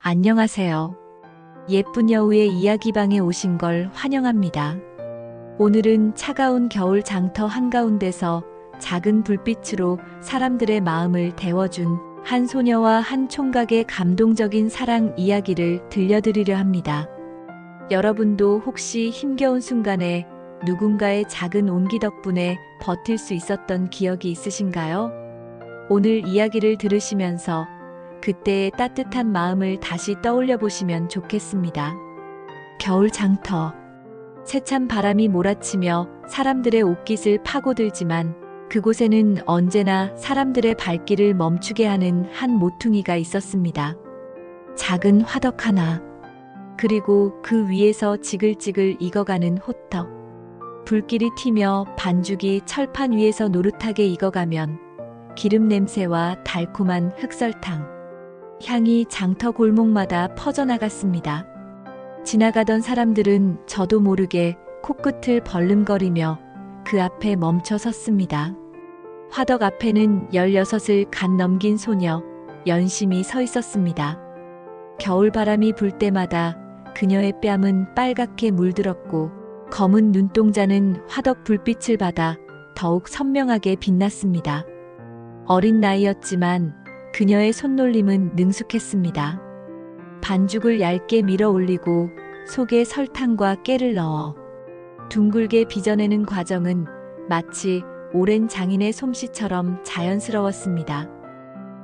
안녕하세요. 예쁜 여우의 이야기방에 오신 걸 환영합니다. 오늘은 차가운 겨울 장터 한가운데서 작은 불빛으로 사람들의 마음을 데워준 한 소녀와 한 총각의 감동적인 사랑 이야기를 들려드리려 합니다. 여러분도 혹시 힘겨운 순간에 누군가의 작은 온기 덕분에 버틸 수 있었던 기억이 있으신가요? 오늘 이야기를 들으시면서 그때의 따뜻한 마음을 다시 떠올려 보시면 좋겠습니다. 겨울 장터. 세찬 바람이 몰아치며 사람들의 옷깃을 파고들지만 그곳에는 언제나 사람들의 발길을 멈추게 하는 한 모퉁이가 있었습니다. 작은 화덕 하나. 그리고 그 위에서 지글지글 익어가는 호떡. 불길이 튀며 반죽이 철판 위에서 노릇하게 익어가면 기름 냄새와 달콤한 흑설탕. 향이 장터 골목마다 퍼져나갔습니다. 지나가던 사람들은 저도 모르게 코끝을 벌름거리며 그 앞에 멈춰 섰습니다. 화덕 앞에는 16을 갓 넘긴 소녀, 연심이 서 있었습니다. 겨울바람이 불 때마다 그녀의 뺨은 빨갛게 물들었고 검은 눈동자는 화덕 불빛을 받아 더욱 선명하게 빛났습니다. 어린 나이였지만 그녀의 손놀림은 능숙했습니다. 반죽을 얇게 밀어 올리고 속에 설탕과 깨를 넣어 둥글게 빚어내는 과정은 마치 오랜 장인의 솜씨처럼 자연스러웠습니다.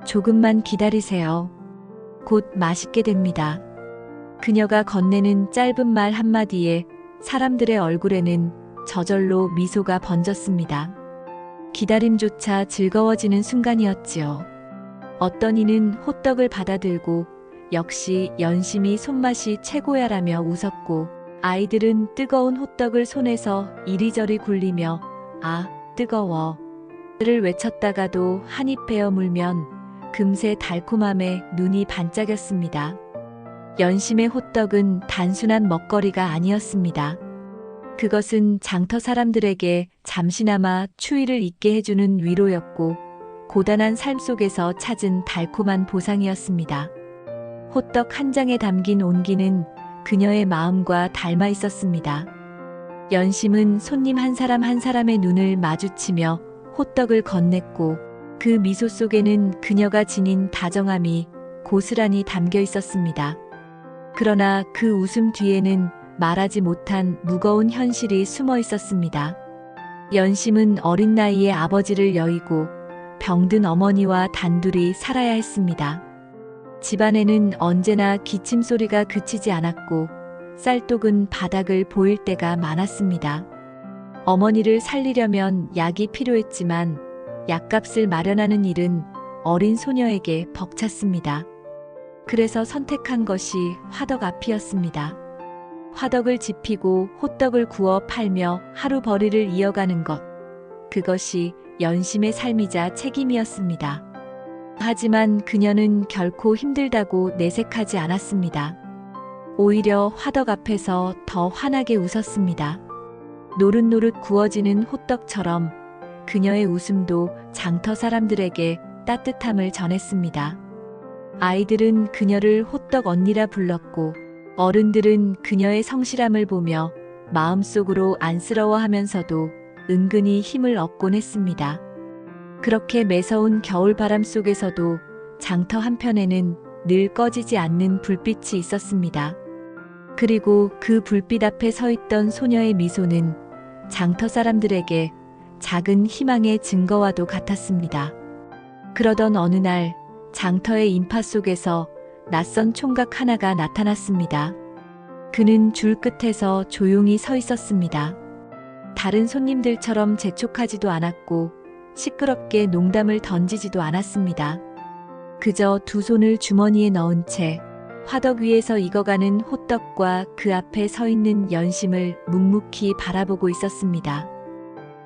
조금만 기다리세요. 곧 맛있게 됩니다. 그녀가 건네는 짧은 말 한마디에 사람들의 얼굴에는 저절로 미소가 번졌습니다. 기다림조차 즐거워지는 순간이었지요. 어떤 이는 호떡을 받아들고 역시 연심이 손맛이 최고야라며 웃었고 아이들은 뜨거운 호떡을 손에서 이리저리 굴리며 아, 뜨거워 를 외쳤다가도 한 입 베어 물면 금세 달콤함에 눈이 반짝였습니다. 연심의 호떡은 단순한 먹거리가 아니었습니다. 그것은 장터 사람들에게 잠시나마 추위를 잊게 해주는 위로였고 고단한 삶 속에서 찾은 달콤한 보상이었습니다. 호떡 한 장에 담긴 온기는 그녀의 마음과 닮아 있었습니다. 연심은 손님 한 사람 한 사람의 눈을 마주치며 호떡을 건넸고 그 미소 속에는 그녀가 지닌 다정함이 고스란히 담겨 있었습니다. 그러나 그 웃음 뒤에는 말하지 못한 무거운 현실이 숨어 있었습니다. 연심은 어린 나이에 아버지를 여의고 병든 어머니와 단둘이 살아야 했습니다. 집안에는 언제나 기침 소리가 그치지 않았고 쌀독은 바닥을 보일 때가 많았습니다. 어머니를 살리려면 약이 필요했지만 약값을 마련하는 일은 어린 소녀에게 벅찼습니다. 그래서 선택한 것이 화덕 앞이었습니다. 화덕을 지피고 호떡을 구워 팔며 하루벌이를 이어가는 것. 그것이 연심의 삶이자 책임이었습니다. 하지만 그녀는 결코 힘들다고 내색하지 않았습니다. 오히려 화덕 앞에서 더 환하게 웃었습니다. 노릇노릇 구워지는 호떡처럼 그녀의 웃음도 장터 사람들에게 따뜻함을 전했습니다. 아이들은 그녀를 호떡 언니라 불렀고 어른들은 그녀의 성실함을 보며 마음속으로 안쓰러워하면서도 은근히 힘을 얻곤 했습니다. 그렇게 매서운 겨울바람 속에서도 장터 한편에는 늘 꺼지지 않는 불빛이 있었습니다. 그리고 그 불빛 앞에 서 있던 소녀의 미소는 장터 사람들에게 작은 희망의 증거와도 같았습니다. 그러던 어느 날 장터의 인파 속에서 낯선 총각 하나가 나타났습니다. 그는 줄 끝에서 조용히 서 있었습니다. 다른 손님들처럼 재촉하지도 않았고 시끄럽게 농담을 던지지도 않았습니다. 그저 두 손을 주머니에 넣은 채 화덕 위에서 익어가는 호떡과 그 앞에 서 있는 연심을 묵묵히 바라보고 있었습니다.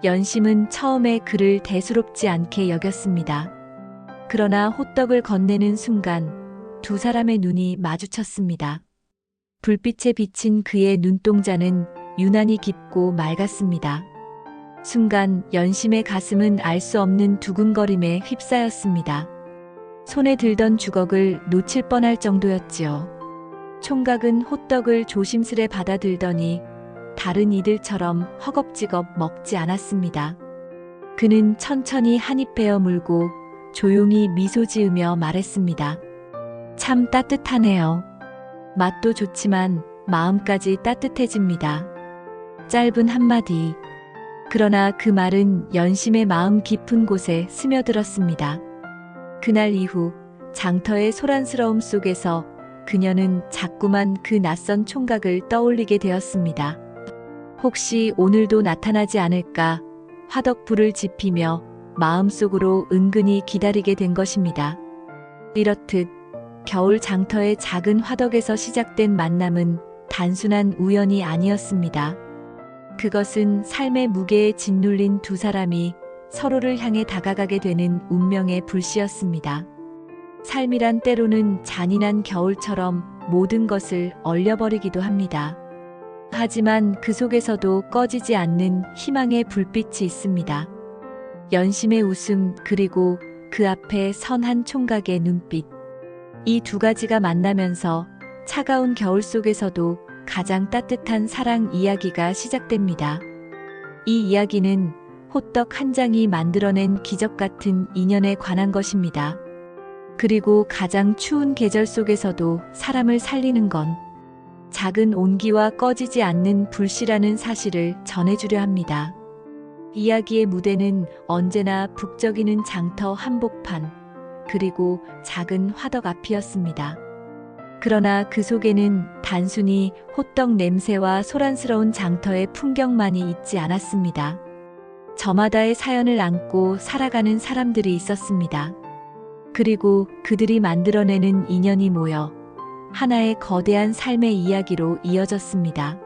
연심은 처음에 그를 대수롭지 않게 여겼습니다. 그러나 호떡을 건네는 순간 두 사람의 눈이 마주쳤습니다. 불빛에 비친 그의 눈동자는 유난히 깊고 맑았습니다. 순간 연심의 가슴은 알 수 없는 두근거림에 휩싸였습니다. 손에 들던 주걱을 놓칠 뻔할 정도였지요. 총각은 호떡을 조심스레 받아들더니 다른 이들처럼 허겁지겁 먹지 않았습니다. 그는 천천히 한 입 베어 물고 조용히 미소 지으며 말했습니다. 참 따뜻하네요. 맛도 좋지만 마음까지 따뜻해집니다. 짧은 한마디. 그러나 그 말은 연심의 마음 깊은 곳에 스며들었습니다. 그날 이후 장터의 소란스러움 속에서 그녀는 자꾸만 그 낯선 총각을 떠올리게 되었습니다. 혹시 오늘도 나타나지 않을까 화덕불을 지피며 마음속으로 은근히 기다리게 된 것입니다. 이렇듯 겨울 장터의 작은 화덕에서 시작된 만남은 단순한 우연이 아니었습니다. 그것은 삶의 무게에 짓눌린 두 사람이 서로를 향해 다가가게 되는 운명의 불씨였습니다. 삶이란 때로는 잔인한 겨울처럼 모든 것을 얼려버리기도 합니다. 하지만 그 속에서도 꺼지지 않는 희망의 불빛이 있습니다. 연심의 웃음 그리고 그 앞에 선 한 총각의 눈빛. 이 두 가지가 만나면서 차가운 겨울 속에서도 가장 따뜻한 사랑 이야기가 시작됩니다. 이 이야기는 호떡 한 장이 만들어낸 기적 같은 인연에 관한 것입니다. 그리고 가장 추운 계절 속에서도 사람을 살리는 건 작은 온기와 꺼지지 않는 불씨라는 사실을 전해주려 합니다. 이야기의 무대는 언제나 북적이는 장터 한복판, 그리고 작은 화덕 앞이었습니다. 그러나 그 속에는 단순히 호떡 냄새와 소란스러운 장터의 풍경만이 있지 않았습니다. 저마다의 사연을 안고 살아가는 사람들이 있었습니다. 그리고 그들이 만들어내는 인연이 모여 하나의 거대한 삶의 이야기로 이어졌습니다.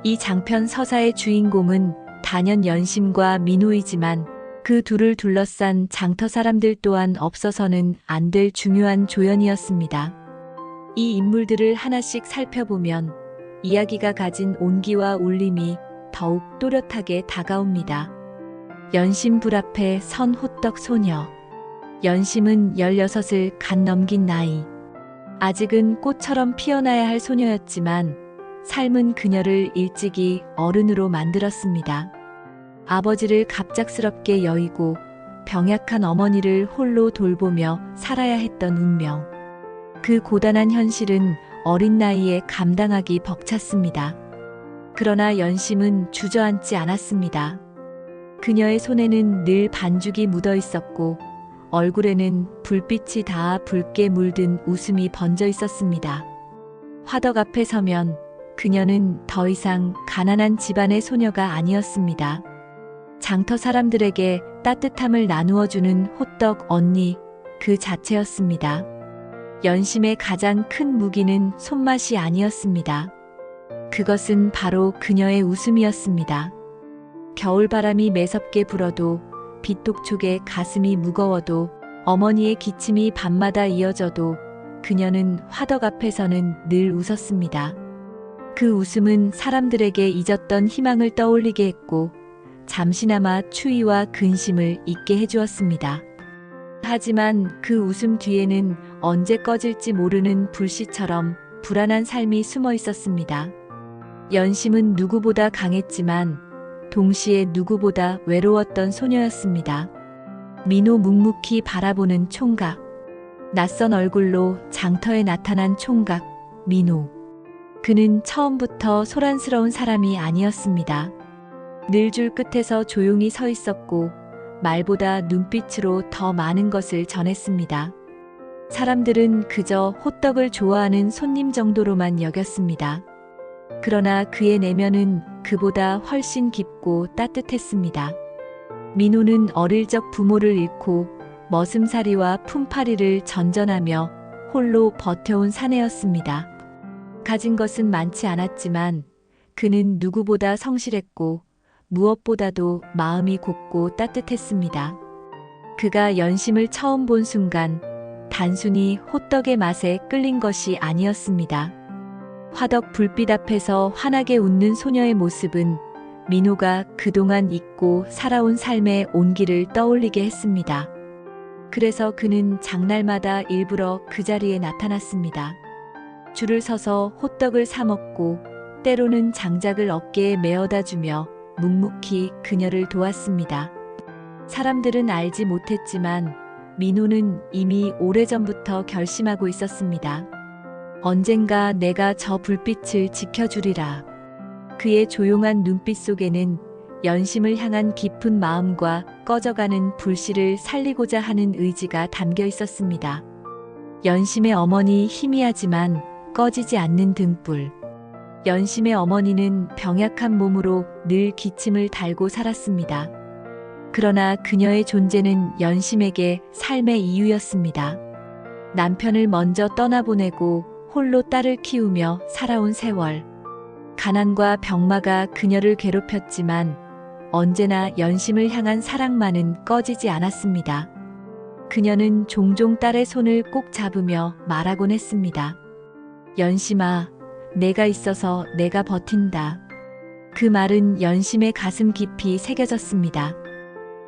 이 장편 서사의 주인공은 단연 연심과 민호이지만 그 둘을 둘러싼 장터 사람들 또한 없어서는 안 될 중요한 조연이었습니다. 이 인물들을 하나씩 살펴보면 이야기가 가진 온기와 울림이 더욱 또렷하게 다가옵니다. 연심 불 앞에 선 호떡 소녀. 연심은 16을 갓 넘긴 나이. 아직은 꽃처럼 피어나야 할 소녀였지만 삶은 그녀를 일찍이 어른으로 만들었습니다. 아버지를 갑작스럽게 여의고 병약한 어머니를 홀로 돌보며 살아야 했던 운명. 그 고단한 현실은 어린 나이에 감당하기 벅찼습니다. 그러나 연심은 주저앉지 않았습니다. 그녀의 손에는 늘 반죽이 묻어 있었고 얼굴에는 불빛이 닿아 붉게 물든 웃음이 번져 있었습니다. 화덕 앞에 서면 그녀는 더 이상 가난한 집안의 소녀가 아니었습니다. 장터 사람들에게 따뜻함을 나누어주는 호떡 언니 그 자체였습니다. 연심의 가장 큰 무기는 손맛이 아니었습니다. 그것은 바로 그녀의 웃음이었습니다. 겨울바람이 매섭게 불어도 빗독촉에 가슴이 무거워도 어머니의 기침이 밤마다 이어져도 그녀는 화덕 앞에서는 늘 웃었습니다. 그 웃음은 사람들에게 잊었던 희망을 떠올리게 했고 잠시나마 추위와 근심을 잊게 해주었습니다. 하지만 그 웃음 뒤에는 언제 꺼질지 모르는 불씨처럼 불안한 삶이 숨어 있었습니다. 연심은 누구보다 강했지만 동시에 누구보다 외로웠던 소녀였습니다. 민호 묵묵히 바라보는 총각. 낯선 얼굴로 장터에 나타난 총각, 민호. 그는 처음부터 소란스러운 사람이 아니었습니다. 늘 줄 끝에서 조용히 서 있었고 말보다 눈빛으로 더 많은 것을 전했습니다. 사람들은 그저 호떡을 좋아하는 손님 정도로만 여겼습니다. 그러나 그의 내면은 그보다 훨씬 깊고 따뜻했습니다. 민호는 어릴 적 부모를 잃고 머슴살이와 품팔이를 전전하며 홀로 버텨온 사내였습니다. 가진 것은 많지 않았지만 그는 누구보다 성실했고 무엇보다도 마음이 곱고 따뜻했습니다. 그가 연심을 처음 본 순간 단순히 호떡의 맛에 끌린 것이 아니었습니다. 화덕 불빛 앞에서 환하게 웃는 소녀의 모습은 민호가 그동안 잊고 살아온 삶의 온기를 떠올리게 했습니다. 그래서 그는 장날마다 일부러 그 자리에 나타났습니다. 줄을 서서 호떡을 사 먹고 때로는 장작을 어깨에 메어다 주며 묵묵히 그녀를 도왔습니다. 사람들은 알지 못했지만 민호는 이미 오래전부터 결심하고 있었습니다. 언젠가 내가 저 불빛을 지켜주리라. 그의 조용한 눈빛 속에는 연심을 향한 깊은 마음과 꺼져가는 불씨를 살리고자 하는 의지가 담겨 있었습니다. 연심의 어머니 희미하지만 꺼지지 않는 등불. 연심의 어머니는 병약한 몸으로 늘 기침을 달고 살았습니다. 그러나 그녀의 존재는 연심에게 삶의 이유였습니다. 남편을 먼저 떠나보내고 홀로 딸을 키우며 살아온 세월. 가난과 병마가 그녀를 괴롭혔지만 언제나 연심을 향한 사랑만은 꺼지지 않았습니다. 그녀는 종종 딸의 손을 꼭 잡으며 말하곤 했습니다. 연심아, 내가 있어서 내가 버틴다. 그 말은 연심의 가슴 깊이 새겨졌습니다.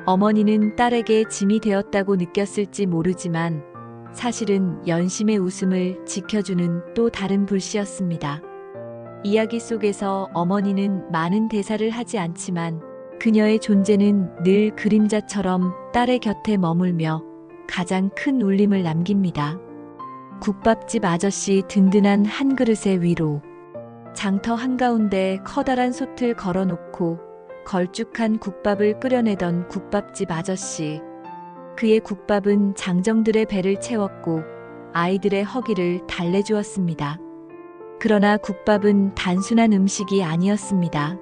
어머니는 딸에게 짐이 되었다고 느꼈을지 모르지만 사실은 연심의 웃음을 지켜주는 또 다른 불씨였습니다. 이야기 속에서 어머니는 많은 대사를 하지 않지만 그녀의 존재는 늘 그림자처럼 딸의 곁에 머물며 가장 큰 울림을 남깁니다. 국밥집 아저씨 든든한 한 그릇의 위로. 장터 한가운데 커다란 솥을 걸어놓고 걸쭉한 국밥을 끓여내던 국밥집 아저씨. 그의 국밥은 장정들의 배를 채웠고 아이들의 허기를 달래주었습니다. 그러나 국밥은 단순한 음식이 아니었습니다.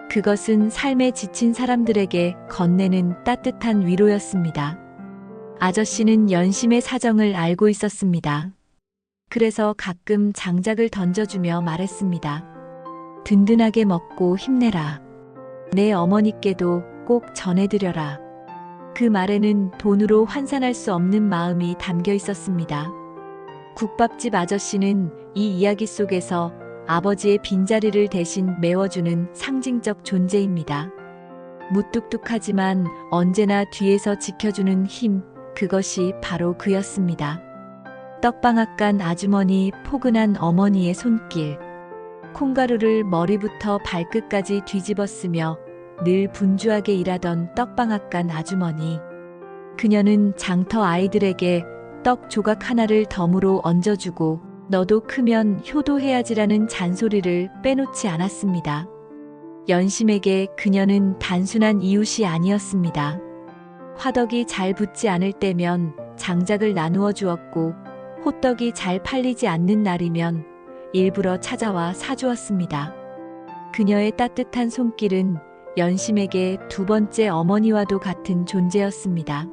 그것은 삶에 지친 사람들에게 건네는 따뜻한 위로였습니다. 아저씨는 연심의 사정을 알고 있었습니다. 그래서 가끔 장작을 던져주며 말했습니다. 든든하게 먹고 힘내라. 내 어머니께도 꼭 전해드려라. 그 말에는 돈으로 환산할 수 없는 마음이 담겨 있었습니다. 국밥집 아저씨는 이 이야기 속에서 아버지의 빈자리를 대신 메워주는 상징적 존재입니다. 무뚝뚝하지만 언제나 뒤에서 지켜주는 힘, 그것이 바로 그였습니다. 떡방앗간 아주머니, 포근한 어머니의 손길. 콩가루를 머리부터 발끝까지 뒤집어 쓰며 늘 분주하게 일하던 떡방앗간 아주머니. 그녀는 장터 아이들에게 떡 조각 하나를 덤으로 얹어주고 너도 크면 효도해야지라는 잔소리를 빼놓지 않았습니다. 연심에게 그녀는 단순한 이웃이 아니었습니다. 화덕이 잘 붙지 않을 때면 장작을 나누어 주었고 호떡이 잘 팔리지 않는 날이면 일부러 찾아와 사주었습니다. 그녀의 따뜻한 손길은 연심에게 두 번째 어머니와도 같은 존재였습니다.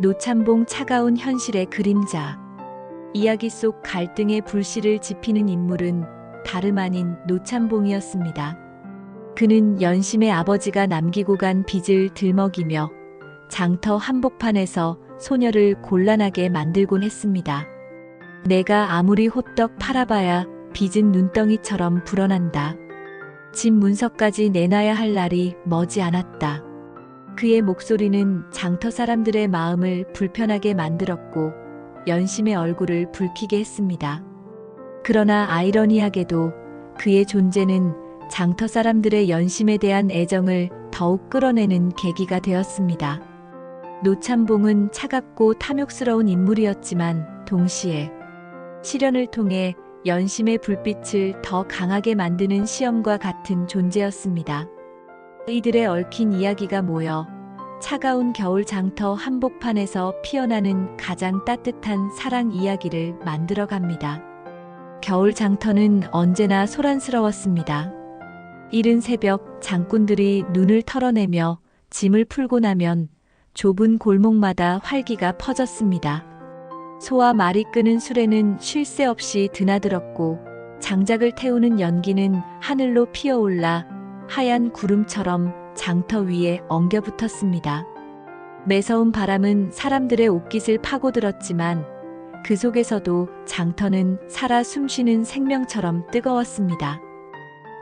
노참봉 차가운 현실의 그림자. 이야기 속 갈등의 불씨를 지피는 인물은 다름 아닌 노참봉이었습니다. 그는 연심의 아버지가 남기고 간 빚을 들먹이며 장터 한복판에서 소녀를 곤란하게 만들곤 했습니다. 내가 아무리 호떡 팔아봐야 빚은 눈덩이처럼 불어난다. 집 문서까지 내놔야 할 날이 머지 않았다. 그의 목소리는 장터 사람들의 마음을 불편하게 만들었고 연심의 얼굴을 붉히게 했습니다. 그러나 아이러니하게도 그의 존재는 장터 사람들의 연심에 대한 애정을 더욱 끌어내는 계기가 되었습니다. 노참봉은 차갑고 탐욕스러운 인물이었지만 동시에 시련을 통해 연심의 불빛을 더 강하게 만드는 시험과 같은 존재였습니다. 이들의 얽힌 이야기가 모여 차가운 겨울 장터 한복판에서 피어나는 가장 따뜻한 사랑 이야기를 만들어갑니다. 겨울 장터는 언제나 소란스러웠습니다. 이른 새벽 장꾼들이 눈을 털어내며 짐을 풀고 나면 좁은 골목마다 활기가 퍼졌습니다. 소와 말이 끄는 수레는 쉴 새 없이 드나들었고 장작을 태우는 연기는 하늘로 피어올라 하얀 구름처럼 장터 위에 엉겨붙었습니다. 매서운 바람은 사람들의 옷깃을 파고들었지만 그 속에서도 장터는 살아 숨쉬는 생명처럼 뜨거웠습니다.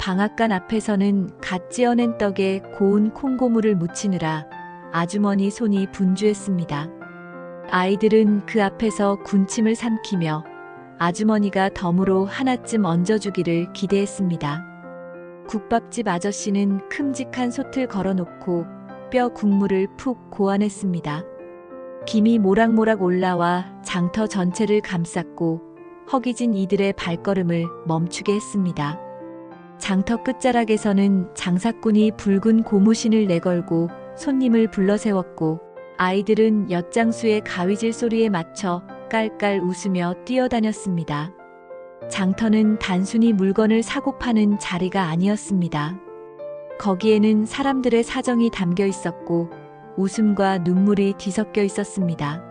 방앗간 앞에서는 갓 찌어낸 떡에 고운 콩고물을 묻히느라 아주머니 손이 분주했습니다. 아이들은 그 앞에서 군침을 삼키며 아주머니가 덤으로 하나쯤 얹어주기를 기대했습니다. 국밥집 아저씨는 큼직한 솥을 걸어놓고 뼈 국물을 푹 고안했습니다. 김이 모락모락 올라와 장터 전체를 감쌌고 허기진 이들의 발걸음을 멈추게 했습니다. 장터 끝자락에서는 장사꾼이 붉은 고무신을 내걸고 손님을 불러세웠고 아이들은 엿장수의 가위질 소리에 맞춰 깔깔 웃으며 뛰어다녔습니다. 장터는 단순히 물건을 사고 파는 자리가 아니었습니다. 거기에는 사람들의 사정이 담겨 있었고 웃음과 눈물이 뒤섞여 있었습니다.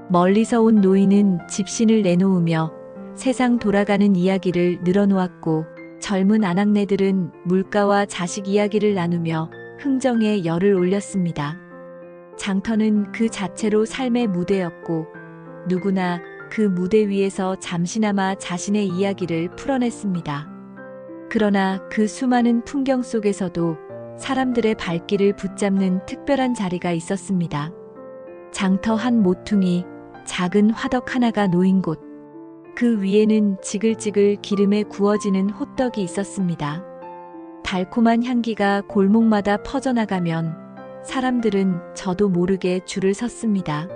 멀리서 온 노인은 집신을 내놓으며 세상 돌아가는 이야기를 늘어놓았고 젊은 아낙네들은 물가와 자식 이야기를 나누며 흥정에 열을 올렸습니다. 장터는 그 자체로 삶의 무대였고 누구나 그 무대 위에서 잠시나마 자신의 이야기를 풀어냈습니다. 그러나 그 수많은 풍경 속에서도 사람들의 발길을 붙잡는 특별한 자리가 있었습니다. 장터 한 모퉁이, 작은 화덕 하나가 놓인 곳. 그 위에는 지글지글 기름에 구워지는 호떡이 있었습니다. 달콤한 향기가 골목마다 퍼져나가면 사람들은 저도 모르게 줄을 섰습니다.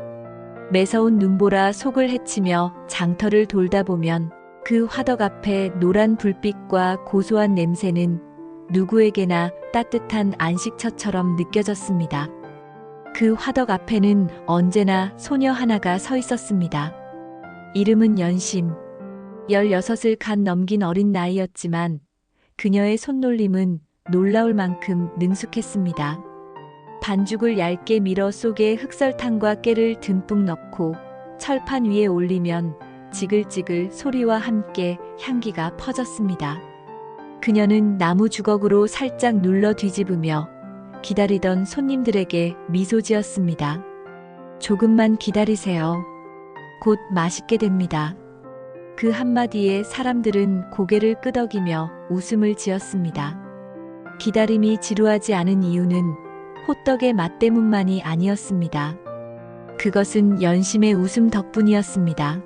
매서운 눈보라 속을 헤치며 장터를 돌다 보면 그 화덕 앞에 노란 불빛과 고소한 냄새는 누구에게나 따뜻한 안식처처럼 느껴졌습니다. 그 화덕 앞에는 언제나 소녀 하나가 서 있었습니다. 이름은 연심. 16을 갓 넘긴 어린 나이였지만 그녀의 손놀림은 놀라울 만큼 능숙했습니다. 반죽을 얇게 밀어 속에 흑설탕과 깨를 듬뿍 넣고 철판 위에 올리면 지글지글 소리와 함께 향기가 퍼졌습니다. 그녀는 나무 주걱으로 살짝 눌러 뒤집으며 기다리던 손님들에게 미소 지었습니다. 조금만 기다리세요. 곧 맛있게 됩니다. 그 한마디에 사람들은 고개를 끄덕이며 웃음을 지었습니다. 기다림이 지루하지 않은 이유는 호떡의 맛 때문만이 아니었습니다. 그것은 연심의 웃음 덕분이었습니다.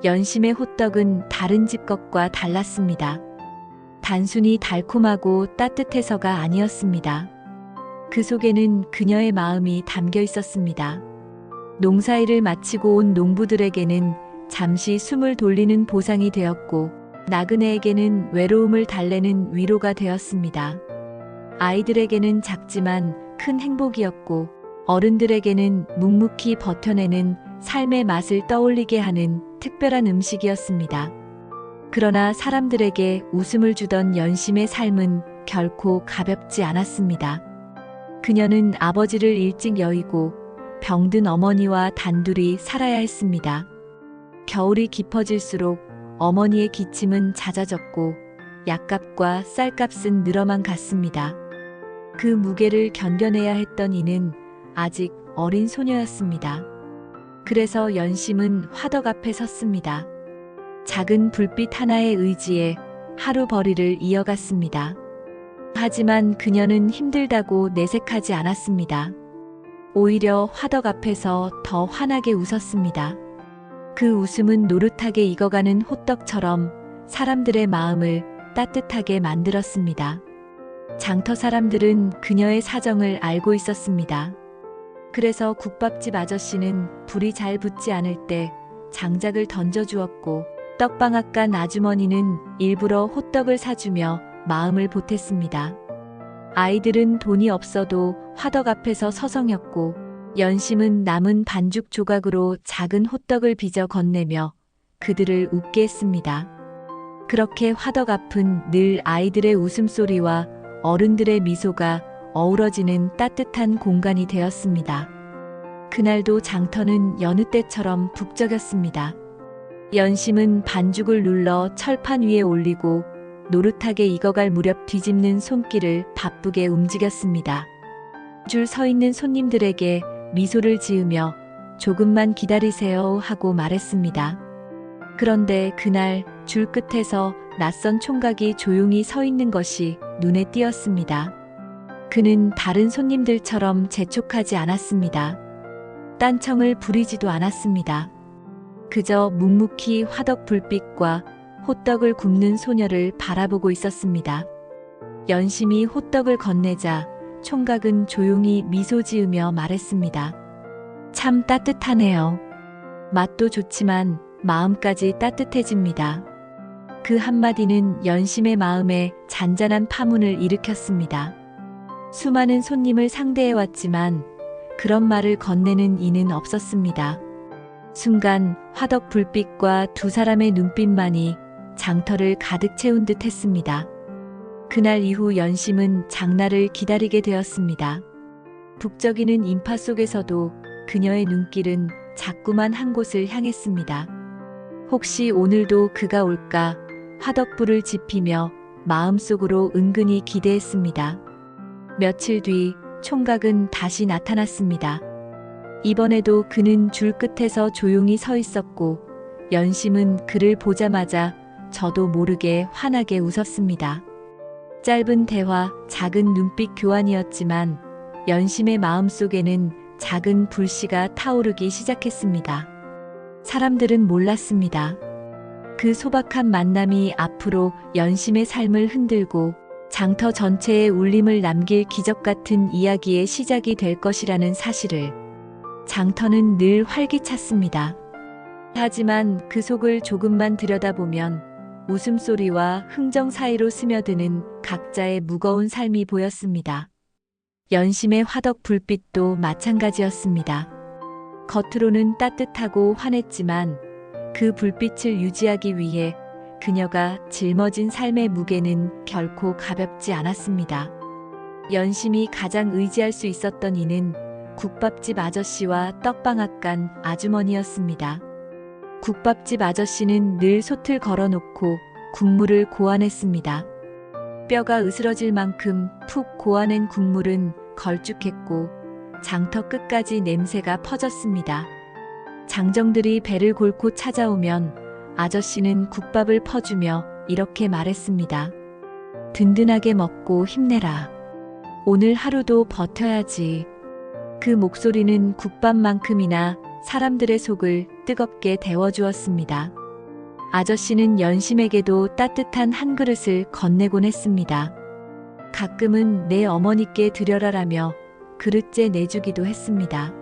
연심의 호떡은 다른 집 것과 달랐습니다. 단순히 달콤하고 따뜻해서가 아니었습니다. 그 속에는 그녀의 마음이 담겨 있었습니다. 농사일을 마치고 온 농부들에게는 잠시 숨을 돌리는 보상이 되었고 나그네에게는 외로움을 달래는 위로가 되었습니다. 아이들에게는 작지만 큰 행복이었고 어른들에게는 묵묵히 버텨내는 삶의 맛을 떠올리게 하는 특별한 음식이었습니다. 그러나 사람들에게 웃음을 주던 연심의 삶은 결코 가볍지 않았습니다. 그녀는 아버지를 일찍 여의고 병든 어머니와 단둘이 살아야 했습니다. 겨울이 깊어질수록 어머니의 기침은 잦아졌고 약값과 쌀값은 늘어만 갔습니다. 그 무게를 견뎌내야 했던 이는 아직 어린 소녀였습니다. 그래서 연심은 화덕 앞에 섰습니다. 작은 불빛 하나의 의지에 하루벌이를 이어갔습니다. 하지만 그녀는 힘들다고 내색하지 않았습니다. 오히려 화덕 앞에서 더 환하게 웃었습니다. 그 웃음은 노릇하게 익어가는 호떡처럼 사람들의 마음을 따뜻하게 만들었습니다. 장터 사람들은 그녀의 사정을 알고 있었습니다. 그래서 국밥집 아저씨는 불이 잘 붙지 않을 때 장작을 던져주었고 떡방앗 간 아주머니는 일부러 호떡을 사주며 마음을 보탰습니다. 아이들은 돈이 없어도 화덕 앞에서 서성였고 연심은 남은 반죽 조각으로 작은 호떡을 빚어 건네며 그들을 웃게 했습니다. 그렇게 화덕 앞은 늘 아이들의 웃음소리와 어른들의 미소가 어우러지는 따뜻한 공간이 되었습니다. 그날도 장터는 여느 때처럼 북적였습니다. 연심은 반죽을 눌러 철판 위에 올리고 노릇하게 익어갈 무렵 뒤집는 손길을 바쁘게 움직였습니다. 줄 서 있는 손님들에게 미소를 지으며 조금만 기다리세요 하고 말했습니다. 그런데 그날 줄 끝에서 낯선 총각이 조용히 서 있는 것이 눈에 띄었습니다. 그는 다른 손님들처럼 재촉하지 않았습니다. 딴청을 부리지도 않았습니다. 그저 묵묵히 화덕 불빛과 호떡을 굽는 소녀를 바라보고 있었습니다. 연심이 호떡을 건네자 총각은 조용히 미소 지으며 말했습니다. 참 따뜻하네요. 맛도 좋지만 마음까지 따뜻해집니다. 그 한마디는 연심의 마음에 잔잔한 파문을 일으켰습니다. 수많은 손님을 상대해왔지만 그런 말을 건네는 이는 없었습니다. 순간 화덕 불빛과 두 사람의 눈빛만이 장터를 가득 채운 듯 했습니다. 그날 이후 연심은 장날을 기다리게 되었습니다. 북적이는 인파 속에서도 그녀의 눈길은 자꾸만 한 곳을 향했습니다. 혹시 오늘도 그가 올까 화덕불을 지피며 마음속으로 은근히 기대했습니다. 며칠 뒤 총각은 다시 나타났습니다. 이번에도 그는 줄 끝에서 조용히 서 있었고 연심은 그를 보자마자 저도 모르게 환하게 웃었습니다. 짧은 대화, 작은 눈빛 교환이었지만 연심의 마음속에는 작은 불씨가 타오르기 시작했습니다. 사람들은 몰랐습니다. 그 소박한 만남이 앞으로 연심의 삶을 흔들고 장터 전체에 울림을 남길 기적 같은 이야기의 시작이 될 것이라는 사실을. 장터는 늘 활기찼습니다. 하지만 그 속을 조금만 들여다보면 웃음소리와 흥정 사이로 스며드는 각자의 무거운 삶이 보였습니다. 연심의 화덕 불빛도 마찬가지였습니다. 겉으로는 따뜻하고 환했지만 그 불빛을 유지하기 위해 그녀가 짊어진 삶의 무게는 결코 가볍지 않았습니다. 연심이 가장 의지할 수 있었던 이는 국밥집 아저씨와 떡방앗간 아주머니였습니다. 국밥집 아저씨는 늘 솥을 걸어놓고 국물을 고안했습니다. 뼈가 으스러질 만큼 푹 고아낸 국물은 걸쭉했고 장터 끝까지 냄새가 퍼졌습니다. 장정들이 배를 골고 찾아오면 아저씨는 국밥을 퍼주며 이렇게 말했습니다. 든든하게 먹고 힘내라. 오늘 하루도 버텨야지. 그 목소리는 국밥만큼이나 사람들의 속을 뜨겁게 데워주었습니다. 아저씨는 연심에게도 따뜻한 한 그릇을 건네곤 했습니다. 가끔은 내 어머니께 드려라라며 그릇째 내주기도 했습니다.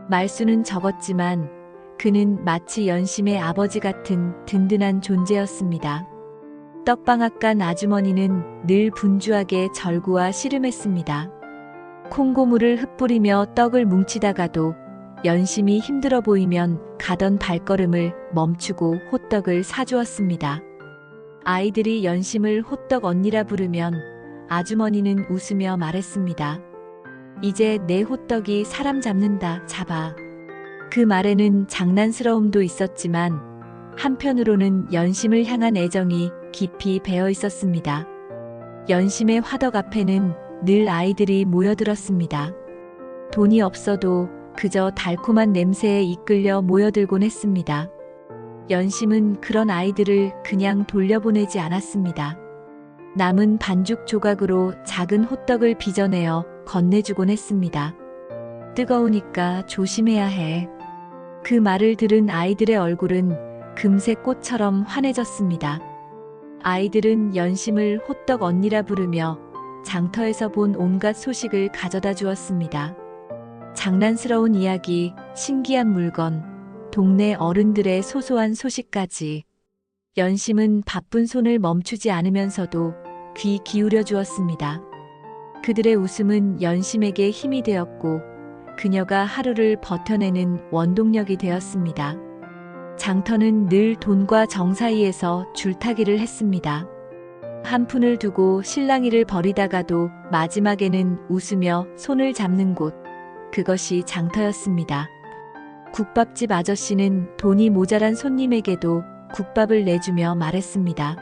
말수는 적었지만 그는 마치 연심의 아버지 같은 든든한 존재였습니다. 떡방앗간 아주머니는 늘 분주하게 절구와 씨름했습니다. 콩고물을 흩뿌리며 떡을 뭉치다가도 연심이 힘들어 보이면 가던 발걸음을 멈추고 호떡을 사주었습니다. 아이들이 연심을 호떡 언니라 부르면 아주머니는 웃으며 말했습니다. 이제 내 호떡이 사람 잡는다, 잡아. 그 말에는 장난스러움도 있었지만 한편으로는 연심을 향한 애정이 깊이 배어 있었습니다. 연심의 화덕 앞에는 늘 아이들이 모여들었습니다. 돈이 없어도 그저 달콤한 냄새에 이끌려 모여들곤 했습니다. 연심은 그런 아이들을 그냥 돌려보내지 않았습니다. 남은 반죽 조각으로 작은 호떡을 빚어내어 건네주곤 했습니다. 뜨거우니까 조심해야 해. 그 말을 들은 아이들의 얼굴은 금세 꽃처럼 환해졌습니다. 아이들은 연심을 호떡 언니라 부르며 장터에서 본 온갖 소식을 가져다 주었습니다. 장난스러운 이야기, 신기한 물건, 동네 어른들의 소소한 소식까지. 연심은 바쁜 손을 멈추지 않으면서도 귀 기울여 주었습니다. 그들의 웃음은 연심에게 힘이 되었고 그녀가 하루를 버텨내는 원동력이 되었습니다. 장터는 늘 돈과 정 사이에서 줄타기를 했습니다. 한 푼을 두고 실랑이를 벌이다가도 마지막에는 웃으며 손을 잡는 곳, 그것이 장터였습니다. 국밥집 아저씨는 돈이 모자란 손님에게도 국밥을 내주며 말했습니다.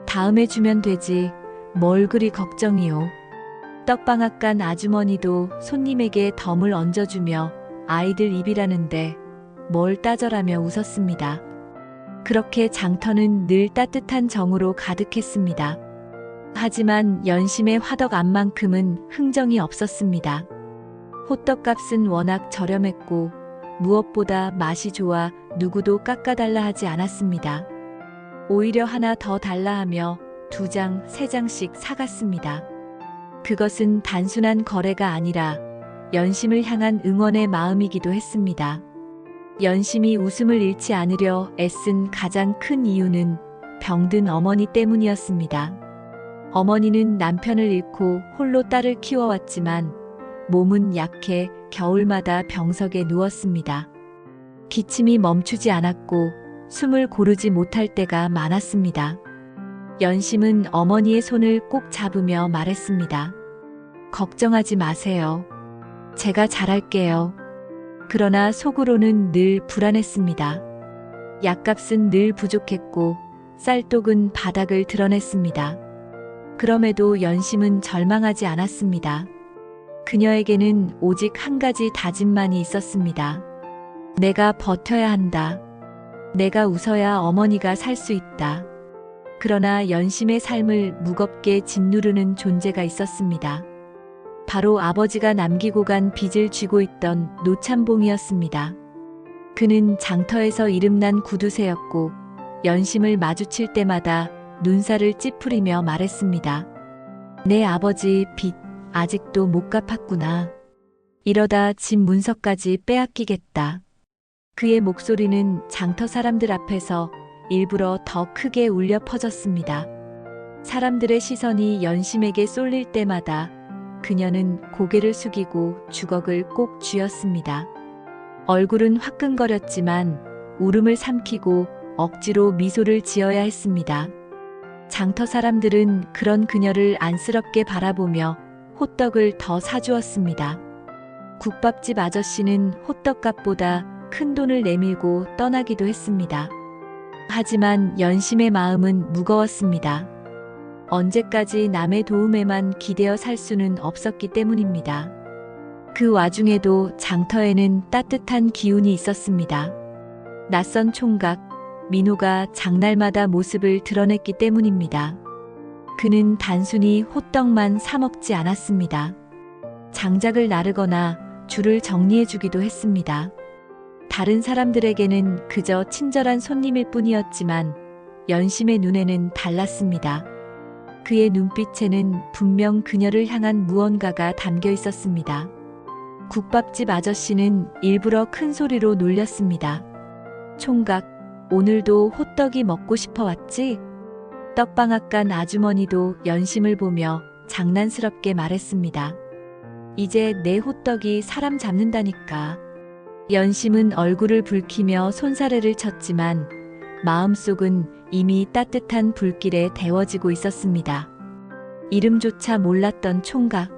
다음에 주면 되지, 뭘 그리 걱정이오. 떡방앗간 아주머니도 손님에게 덤을 얹어주며 아이들 입이라는데 뭘 따져라며 웃었습니다. 그렇게 장터는 늘 따뜻한 정으로 가득했습니다. 하지만 연심의 화덕 앞만큼은 흥정이 없었습니다. 호떡값은 워낙 저렴했고 무엇보다 맛이 좋아 누구도 깎아달라 하지 않았습니다. 오히려 하나 더 달라 하며 2장, 3장씩 사갔습니다. 그것은 단순한 거래가 아니라 연심을 향한 응원의 마음이기도 했습니다. 연심이 웃음을 잃지 않으려 애쓴 가장 큰 이유는 병든 어머니 때문이었습니다. 어머니는 남편을 잃고 홀로 딸을 키워왔지만 몸은 약해 겨울마다 병석에 누웠습니다. 기침이 멈추지 않았고 숨을 고르지 못할 때가 많았습니다. 연심은 어머니의 손을 꼭 잡으며 말했습니다. 걱정하지 마세요. 제가 잘할게요. 그러나 속으로는 늘 불안했습니다. 약값은 늘 부족했고 쌀독은 바닥을 드러냈습니다. 그럼에도 연심은 절망하지 않았습니다. 그녀에게는 오직 한 가지 다짐만이 있었습니다. 내가 버텨야 한다. 내가 웃어야 어머니가 살 수 있다. 그러나 연심의 삶을 무겁게 짓누르는 존재가 있었습니다. 바로 아버지가 남기고 간 빚을 쥐고 있던 노참봉이었습니다. 그는 장터에서 이름난 구두쇠였고 연심을 마주칠 때마다 눈살을 찌푸리며 말했습니다. 내 아버지 빚 아직도 못 갚았구나. 이러다 집 문서까지 빼앗기겠다. 그의 목소리는 장터 사람들 앞에서 일부러 더 크게 울려 퍼졌습니다. 사람들의 시선이 연심에게 쏠릴 때마다 그녀는 고개를 숙이고 주걱을 꼭 쥐었습니다. 얼굴은 화끈거렸지만 울음을 삼키고 억지로 미소를 지어야 했습니다. 장터 사람들은 그런 그녀를 안쓰럽게 바라보며 호떡을 더 사주었습니다. 국밥집 아저씨는 호떡값보다 큰 돈을 내밀고 떠나기도 했습니다. 하지만 연심의 마음은 무거웠습니다. 언제까지 남의 도움에만 기대어 살 수는 없었기 때문입니다. 그 와중에도 장터에는 따뜻한 기운이 있었습니다. 낯선 총각, 민호가 장날마다 모습을 드러냈기 때문입니다. 그는 단순히 호떡만 사 먹지 않았습니다. 장작을 나르거나 줄을 정리해주기도 했습니다. 다른 사람들에게는 그저 친절한 손님일 뿐이었지만 연심의 눈에는 달랐습니다. 그의 눈빛에는 분명 그녀를 향한 무언가가 담겨 있었습니다. 국밥집 아저씨는 일부러 큰 소리로 놀렸습니다. 총각, 오늘도 호떡이 먹고 싶어 왔지? 떡방앗간 아주머니도 연심을 보며 장난스럽게 말했습니다. 이제 내 호떡이 사람 잡는다니까. 연심은 얼굴을 붉히며 손사래를 쳤지만 마음속은 이미 따뜻한 불길에 데워지고 있었습니다. 이름조차 몰랐던 총각.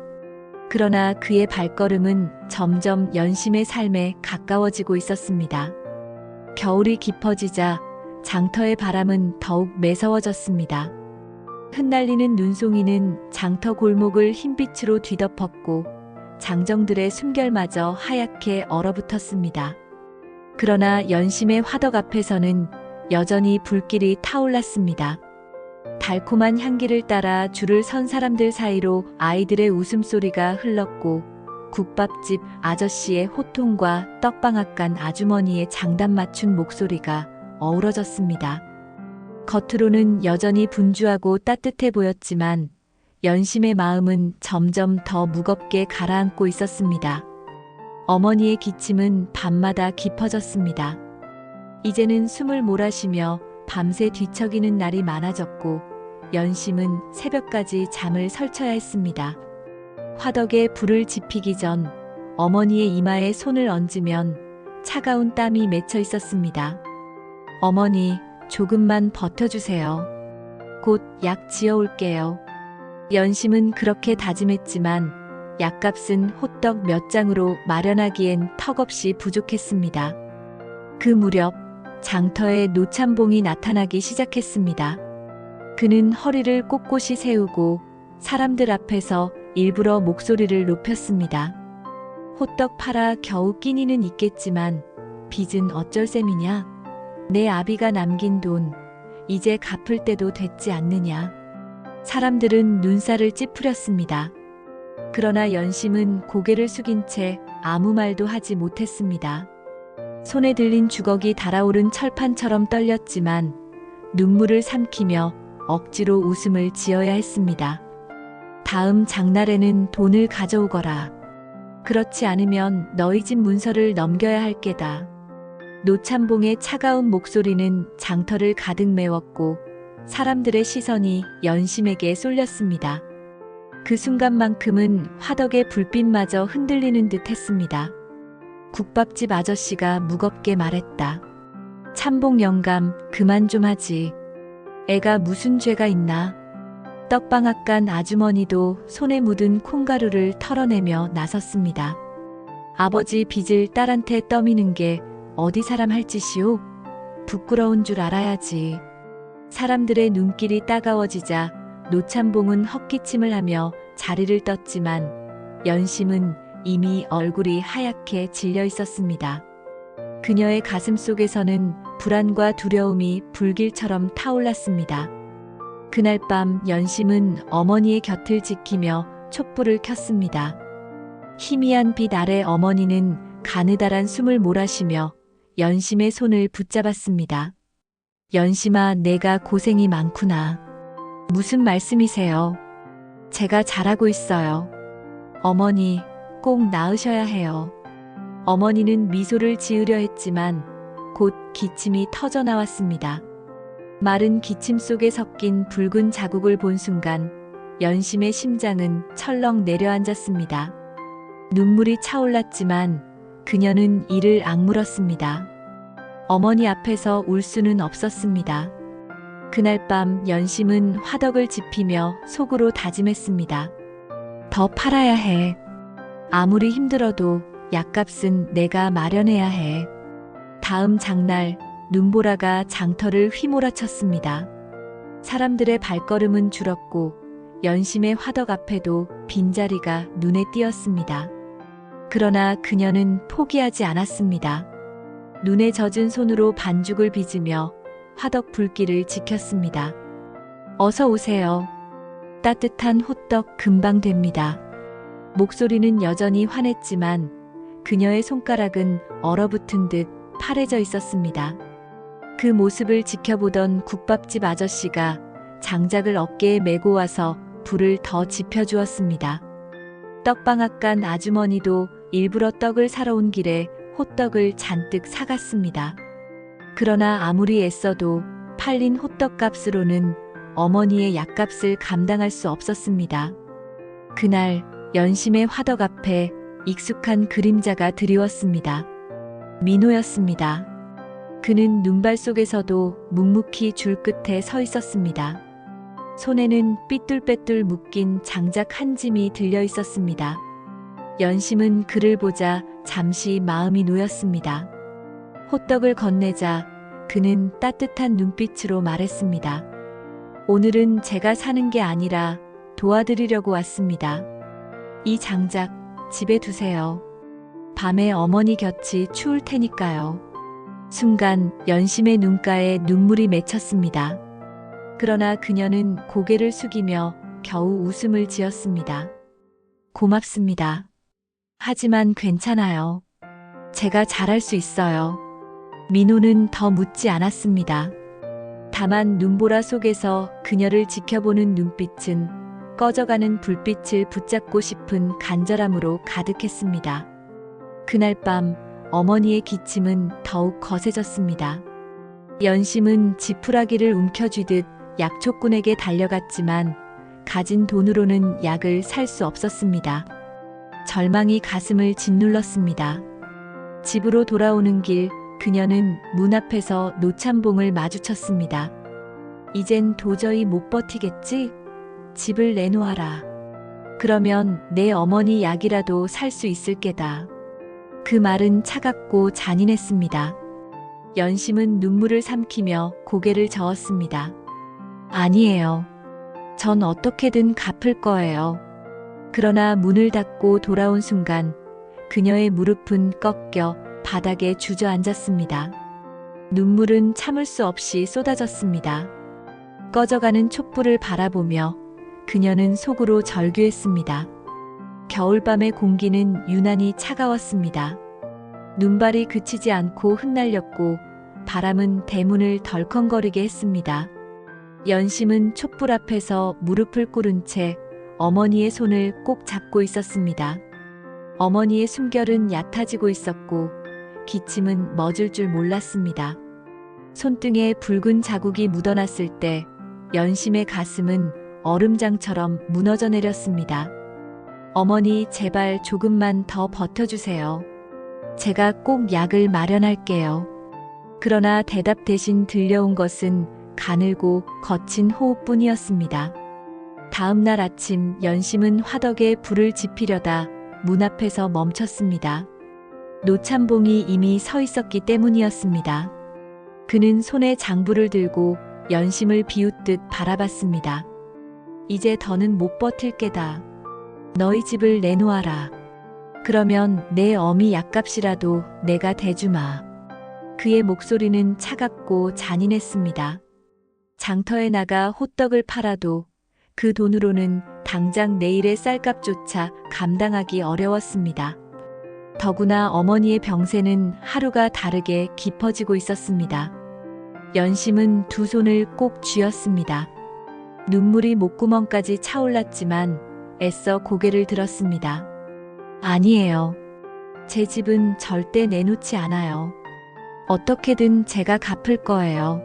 그러나 그의 발걸음은 점점 연심의 삶에 가까워지고 있었습니다. 겨울이 깊어지자 장터의 바람은 더욱 매서워졌습니다. 흩날리는 눈송이는 장터 골목을 흰빛으로 뒤덮었고 장정들의 숨결마저 하얗게 얼어붙었습니다. 그러나 연심의 화덕 앞에서는 여전히 불길이 타올랐습니다. 달콤한 향기를 따라 줄을 선 사람들 사이로 아이들의 웃음소리가 흘렀고 국밥집 아저씨의 호통과 떡방앗간 아주머니의 장단 맞춘 목소리가 어우러졌습니다. 겉으로는 여전히 분주하고 따뜻해 보였지만 연심의 마음은 점점 더 무겁게 가라앉고 있었습니다. 어머니의 기침은 밤마다 깊어졌습니다. 이제는 숨을 몰아쉬며 밤새 뒤척이는 날이 많아졌고 연심은 새벽까지 잠을 설쳐야 했습니다. 화덕에 불을 지피기 전 어머니의 이마에 손을 얹으면 차가운 땀이 맺혀 있었습니다. 어머니, 조금만 버텨주세요. 곧 약 지어올게요. 연심은 그렇게 다짐했지만 약값은 호떡 몇 장으로 마련하기엔 턱없이 부족했습니다. 그 무렵 장터에 노참봉이 나타나기 시작했습니다. 그는 허리를 꼿꼿이 세우고 사람들 앞에서 일부러 목소리를 높였습니다. 호떡 팔아 겨우 끼니는 있겠지만 빚은 어쩔 셈이냐? 내 아비가 남긴 돈 이제 갚을 때도 됐지 않느냐? 사람들은 눈살을 찌푸렸습니다. 그러나 연심은 고개를 숙인 채 아무 말도 하지 못했습니다. 손에 들린 주걱이 달아오른 철판처럼 떨렸지만 눈물을 삼키며 억지로 웃음을 지어야 했습니다. 다음 장날에는 돈을 가져오거라. 그렇지 않으면 너희 집 문서를 넘겨야 할 게다. 노참봉의 차가운 목소리는 장터를 가득 메웠고 사람들의 시선이 연심에게 쏠렸습니다. 그 순간만큼은 화덕의 불빛마저 흔들리는 듯 했습니다. 국밥집 아저씨가 무겁게 말했다. 참봉 영감, 그만 좀 하지. 애가 무슨 죄가 있나? 떡방앗간 아주머니도 손에 묻은 콩가루를 털어내며 나섰습니다. 아버지 빚을 딸한테 떠미는 게 어디 사람 할 짓이오? 부끄러운 줄 알아야지. 사람들의 눈길이 따가워지자 노참봉은 헛기침을 하며 자리를 떴지만 연심은 이미 얼굴이 하얗게 질려 있었습니다. 그녀의 가슴 속에서는 불안과 두려움이 불길처럼 타올랐습니다. 그날 밤 연심은 어머니의 곁을 지키며 촛불을 켰습니다. 희미한 빛 아래 어머니는 가느다란 숨을 몰아쉬며 연심의 손을 붙잡았습니다. 연심아, 내가 고생이 많구나. 무슨 말씀이세요? 제가 잘하고 있어요. 어머니, 꼭 나으셔야 해요. 어머니는 미소를 지으려 했지만 곧 기침이 터져 나왔습니다. 마른 기침 속에 섞인 붉은 자국을 본 순간 연심의 심장은 철렁 내려앉았습니다. 눈물이 차올랐지만 그녀는 이를 악물었습니다. 어머니 앞에서 울 수는 없었습니다. 그날 밤 연심은 화덕을 짚이며 속으로 다짐했습니다. 더 팔아야 해. 아무리 힘들어도 약값은 내가 마련해야 해. 다음 장날 눈보라가 장터를 휘몰아쳤습니다. 사람들의 발걸음은 줄었고 연심의 화덕 앞에도 빈자리가 눈에 띄었습니다. 그러나 그녀는 포기하지 않았습니다. 눈에 젖은 손으로 반죽을 빚으며 화덕 불길을 지켰습니다. 어서 오세요. 따뜻한 호떡 금방 됩니다. 목소리는 여전히 환했지만 그녀의 손가락은 얼어붙은 듯 파래져 있었습니다. 그 모습을 지켜보던 국밥집 아저씨가 장작을 어깨에 메고 와서 불을 더 지펴주었습니다. 떡방앗간 아주머니도 일부러 떡을 사러 온 길에 호떡을 잔뜩 사갔습니다. 그러나 아무리 애써도 팔린 호떡값으로는 어머니의 약값을 감당할 수 없었습니다. 그날 연심의 화덕 앞에 익숙한 그림자가 드리웠습니다. 민호였습니다. 그는 눈발 속에서도 묵묵히 줄 끝에 서 있었습니다. 손에는 삐뚤빼뚤 묶인 장작 한 짐이 들려 있었습니다. 연심은 그를 보자 잠시 마음이 놓였습니다. 호떡을 건네자 그는 따뜻한 눈빛으로 말했습니다. 오늘은 제가 사는 게 아니라 도와드리려고 왔습니다. 이 장작 집에 두세요. 밤에 어머니 곁이 추울 테니까요. 순간 연심의 눈가에 눈물이 맺혔습니다. 그러나 그녀는 고개를 숙이며 겨우 웃음을 지었습니다. 고맙습니다. 하지만 괜찮아요. 제가 잘할 수 있어요. 민호는 더 묻지 않았습니다. 다만 눈보라 속에서 그녀를 지켜보는 눈빛은 꺼져가는 불빛을 붙잡고 싶은 간절함으로 가득했습니다. 그날 밤 어머니의 기침은 더욱 거세졌습니다. 연심은 지푸라기를 움켜쥐듯 약초꾼에게 달려갔지만 가진 돈으로는 약을 살 수 없었습니다. 절망이 가슴을 짓눌렀습니다. 집으로 돌아오는 길 그녀는 문 앞에서 노참봉을 마주쳤습니다. 이젠 도저히 못 버티겠지? 집을 내놓아라. 그러면 내 어머니 약이라도 살 수 있을 게다. 그 말은 차갑고 잔인했습니다. 연심은 눈물을 삼키며 고개를 저었습니다. 아니에요. 전 어떻게든 갚을 거예요. 그러나 문을 닫고 돌아온 순간 그녀의 무릎은 꺾여 바닥에 주저앉았습니다. 눈물은 참을 수 없이 쏟아졌습니다. 꺼져가는 촛불을 바라보며 그녀는 속으로 절규했습니다. 겨울밤의 공기는 유난히 차가웠습니다. 눈발이 그치지 않고 흩날렸고 바람은 대문을 덜컹거리게 했습니다. 연심은 촛불 앞에서 무릎을 꿇은 채 어머니의 손을 꼭 잡고 있었습니다. 어머니의 숨결은 얕아지고 있었고 기침은 멎을 줄 몰랐습니다. 손등에 붉은 자국이 묻어났을 때 연심의 가슴은 얼음장처럼 무너져 내렸습니다. 어머니, 제발 조금만 더 버텨주세요. 제가 꼭 약을 마련할게요. 그러나 대답 대신 들려온 것은 가늘고 거친 호흡뿐이었습니다. 다음 날 아침 연심은 화덕에 불을 지피려다 문 앞에서 멈췄습니다. 노참봉이 이미 서 있었기 때문이었습니다. 그는 손에 장부를 들고 연심을 비웃듯 바라봤습니다. 이제 더는 못 버틸 게다. 너희 집을 내놓아라. 그러면 내 어미 약값이라도 내가 대주마. 그의 목소리는 차갑고 잔인했습니다. 장터에 나가 호떡을 팔아도 그 돈으로는 당장 내일의 쌀값조차 감당하기 어려웠습니다. 더구나 어머니의 병세는 하루가 다르게 깊어지고 있었습니다. 연심은 두 손을 꼭 쥐었습니다. 눈물이 목구멍까지 차올랐지만 애써 고개를 들었습니다. 아니에요. 제 집은 절대 내놓지 않아요. 어떻게든 제가 갚을 거예요.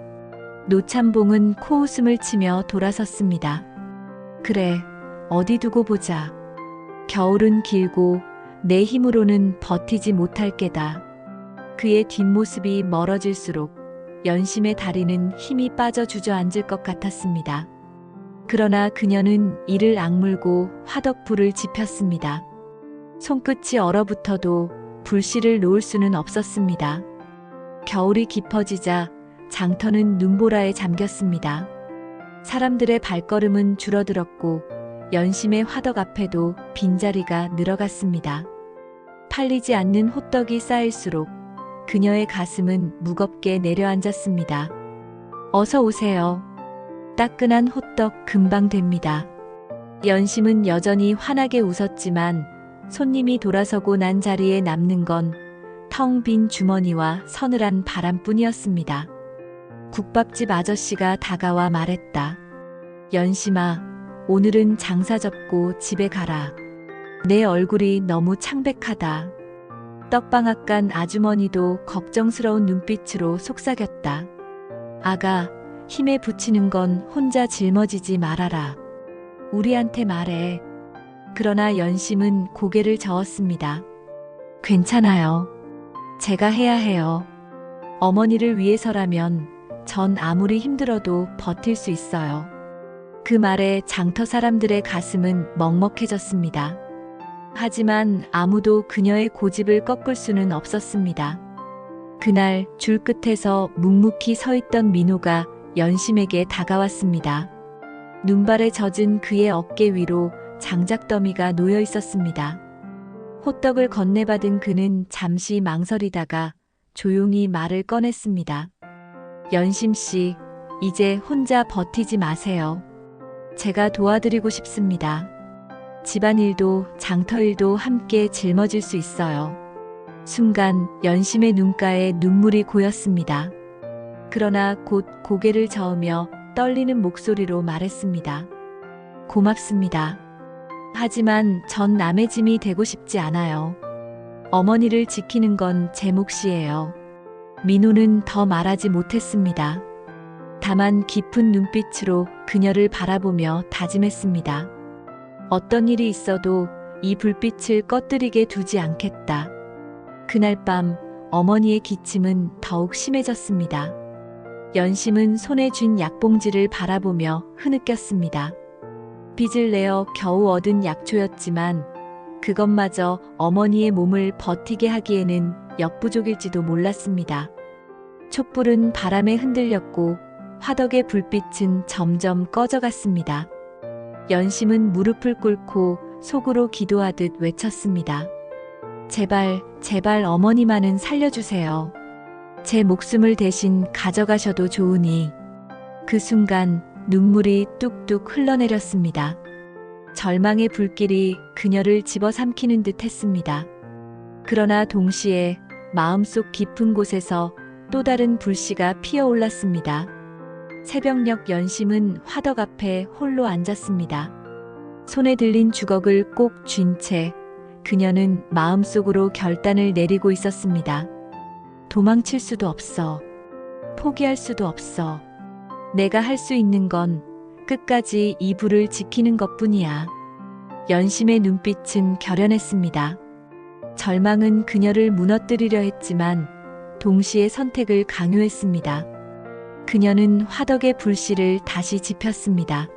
노참봉은 코웃음을 치며 돌아섰습니다. 그래, 어디 두고 보자. 겨울은 길고 내 힘으로는 버티지 못할 게다. 그의 뒷모습이 멀어질수록 연심의 다리는 힘이 빠져 주저앉을 것 같았습니다. 그러나 그녀는 이를 악물고 화덕불을 지폈습니다. 손끝이 얼어붙어도 불씨를 놓을 수는 없었습니다. 겨울이 깊어지자 장터는 눈보라에 잠겼습니다. 사람들의 발걸음은 줄어들었고 연심의 화덕 앞에도 빈자리가 늘어갔습니다. 팔리지 않는 호떡이 쌓일수록 그녀의 가슴은 무겁게 내려앉았습니다. 어서 오세요. 따끈한 호떡 금방 됩니다. 연심은 여전히 환하게 웃었지만 손님이 돌아서고 난 자리에 남는 건 텅 빈 주머니와 서늘한 바람뿐이었습니다. 국밥집 아저씨가 다가와 말했다. 연심아, 오늘은 장사 접고 집에 가라. 내 얼굴이 너무 창백하다. 떡방앗 간 아주머니도 걱정스러운 눈빛으로 속삭였다. 아가, 힘에 부치는 건 혼자 짊어지지 말아라. 우리한테 말해. 그러나 연심은 고개를 저었습니다. 괜찮아요. 제가 해야 해요. 어머니를 위해서라면 전 아무리 힘들어도 버틸 수 있어요. 그 말에 장터 사람들의 가슴은 먹먹해졌습니다. 하지만 아무도 그녀의 고집을 꺾을 수는 없었습니다. 그날 줄 끝에서 묵묵히 서 있던 민호가 연심에게 다가왔습니다. 눈발에 젖은 그의 어깨 위로 장작더미가 놓여 있었습니다. 호떡을 건네받은 그는 잠시 망설이다가 조용히 말을 꺼냈습니다. 연심 씨, 이제 혼자 버티지 마세요. 제가 도와드리고 싶습니다. 집안일도 장터일도 함께 짊어질 수 있어요. 순간 연심의 눈가에 눈물이 고였습니다. 그러나 곧 고개를 저으며 떨리는 목소리로 말했습니다. 고맙습니다. 하지만 전 남의 짐이 되고 싶지 않아요. 어머니를 지키는 건 제 몫이에요. 민호는 더 말하지 못했습니다. 다만 깊은 눈빛으로 그녀를 바라보며 다짐했습니다. 어떤 일이 있어도 이 불빛을 꺼뜨리게 두지 않겠다. 그날 밤 어머니의 기침은 더욱 심해졌습니다. 연심은 손에 쥔 약봉지를 바라보며 흐느꼈습니다. 빚을 내어 겨우 얻은 약초였지만 그것마저 어머니의 몸을 버티게 하기에는 역부족일지도 몰랐습니다. 촛불은 바람에 흔들렸고 화덕의 불빛은 점점 꺼져갔습니다. 연심은 무릎을 꿇고 속으로 기도하듯 외쳤습니다. 제발, 제발 어머니만은 살려주세요. 제 목숨을 대신 가져가셔도 좋으니. 그 순간 눈물이 뚝뚝 흘러내렸습니다. 절망의 불길이 그녀를 집어삼키는 듯 했습니다. 그러나 동시에 마음속 깊은 곳에서 또 다른 불씨가 피어올랐습니다. 새벽녘 연심은 화덕 앞에 홀로 앉았습니다. 손에 들린 주걱을 꼭 쥔 채 그녀는 마음속으로 결단을 내리고 있었습니다. 도망칠 수도 없어. 포기할 수도 없어. 내가 할 수 있는 건 끝까지 이 불을 지키는 것뿐이야. 연심의 눈빛은 결연했습니다. 절망은 그녀를 무너뜨리려 했지만 동시에 선택을 강요했습니다. 그녀는 화덕의 불씨를 다시 지폈습니다.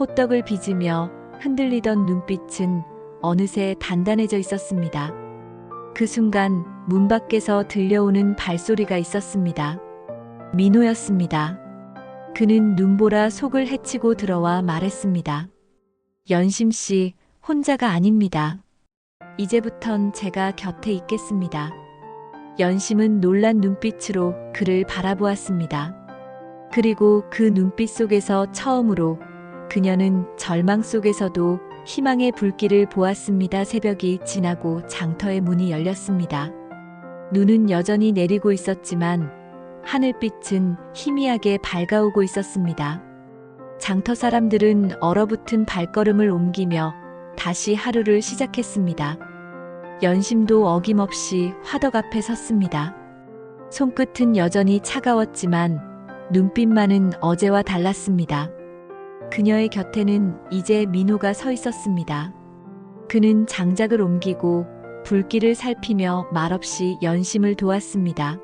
호떡을 빚으며 흔들리던 눈빛은 어느새 단단해져 있었습니다. 그 순간 문 밖에서 들려오는 발소리가 있었습니다. 민호였습니다. 그는 눈보라 속을 헤치고 들어와 말했습니다. 연심 씨, 혼자가 아닙니다. 이제부턴 제가 곁에 있겠습니다. 연심은 놀란 눈빛으로 그를 바라보았습니다. 그리고 그 눈빛 속에서 처음으로 그녀는 절망 속에서도 희망의 불길을 보았습니다. 새벽이 지나고 장터의 문이 열렸습니다. 눈은 여전히 내리고 있었지만 하늘빛은 희미하게 밝아오고 있었습니다. 장터 사람들은 얼어붙은 발걸음을 옮기며 다시 하루를 시작했습니다. 연심도 어김없이 화덕 앞에 섰습니다. 손끝은 여전히 차가웠지만 눈빛만은 어제와 달랐습니다. 그녀의 곁에는 이제 민호가 서 있었습니다. 그는 장작을 옮기고 불길을 살피며 말없이 연심을 도왔습니다.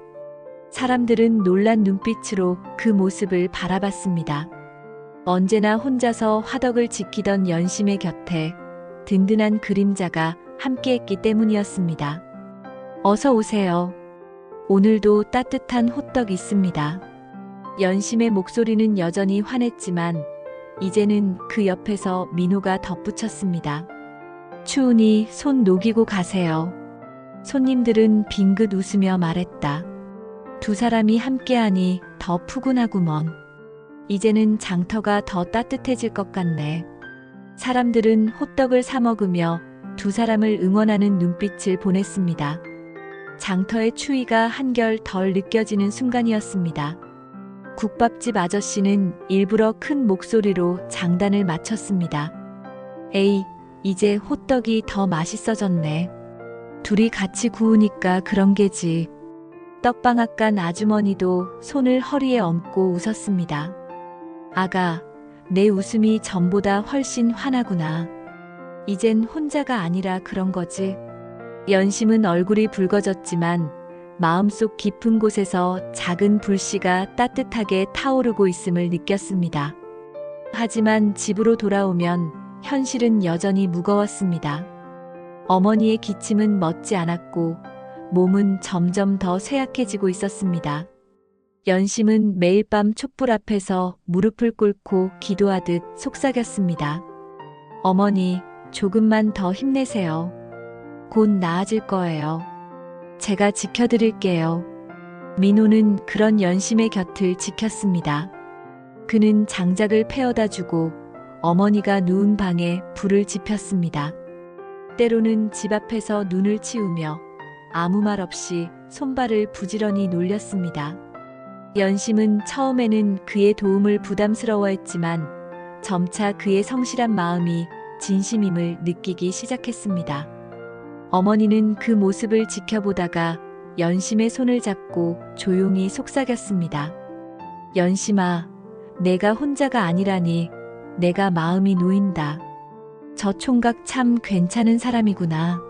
사람들은 놀란 눈빛으로 그 모습을 바라봤습니다. 언제나 혼자서 화덕을 지키던 연심의 곁에 든든한 그림자가 함께했기 때문이었습니다. 어서 오세요. 오늘도 따뜻한 호떡 있습니다. 연심의 목소리는 여전히 환했지만 이제는 그 옆에서 민호가 덧붙였습니다. 추우니 손 녹이고 가세요. 손님들은 빙긋 웃으며 말했다. 두 사람이 함께하니 더 푸근하구먼. 이제는 장터가 더 따뜻해질 것 같네. 사람들은 호떡을 사 먹으며 두 사람을 응원하는 눈빛을 보냈습니다. 장터의 추위가 한결 덜 느껴지는 순간이었습니다. 국밥집 아저씨는 일부러 큰 목소리로 장단을 마쳤습니다. 에이, 이제 호떡이 더 맛있어졌네. 둘이 같이 구우니까 그런 게지. 떡방앗 간 아주머니도 손을 허리에 얹고 웃었습니다. 아가, 내 웃음이 전보다 훨씬 환하구나. 이젠 혼자가 아니라 그런 거지. 연심은 얼굴이 붉어졌지만 마음속 깊은 곳에서 작은 불씨가 따뜻하게 타오르고 있음을 느꼈습니다. 하지만 집으로 돌아오면 현실은 여전히 무거웠습니다. 어머니의 기침은 멎지 않았고 몸은 점점 더 쇠약해지고 있었습니다. 연심은 매일 밤 촛불 앞에서 무릎을 꿇고 기도하듯 속삭였습니다. 어머니, 조금만 더 힘내세요. 곧 나아질 거예요. 제가 지켜드릴게요. 민호는 그런 연심의 곁을 지켰습니다. 그는 장작을 패어다 주고 어머니가 누운 방에 불을 지폈습니다. 때로는 집 앞에서 눈을 치우며 아무 말 없이 손발을 부지런히 놀렸습니다. 연심은 처음에는 그의 도움을 부담스러워했지만 점차 그의 성실한 마음이 진심임을 느끼기 시작했습니다. 어머니는 그 모습을 지켜보다가 연심의 손을 잡고 조용히 속삭였습니다. 연심아, 내가 혼자가 아니라니 내가 마음이 놓인다. 저 총각 참 괜찮은 사람이구나.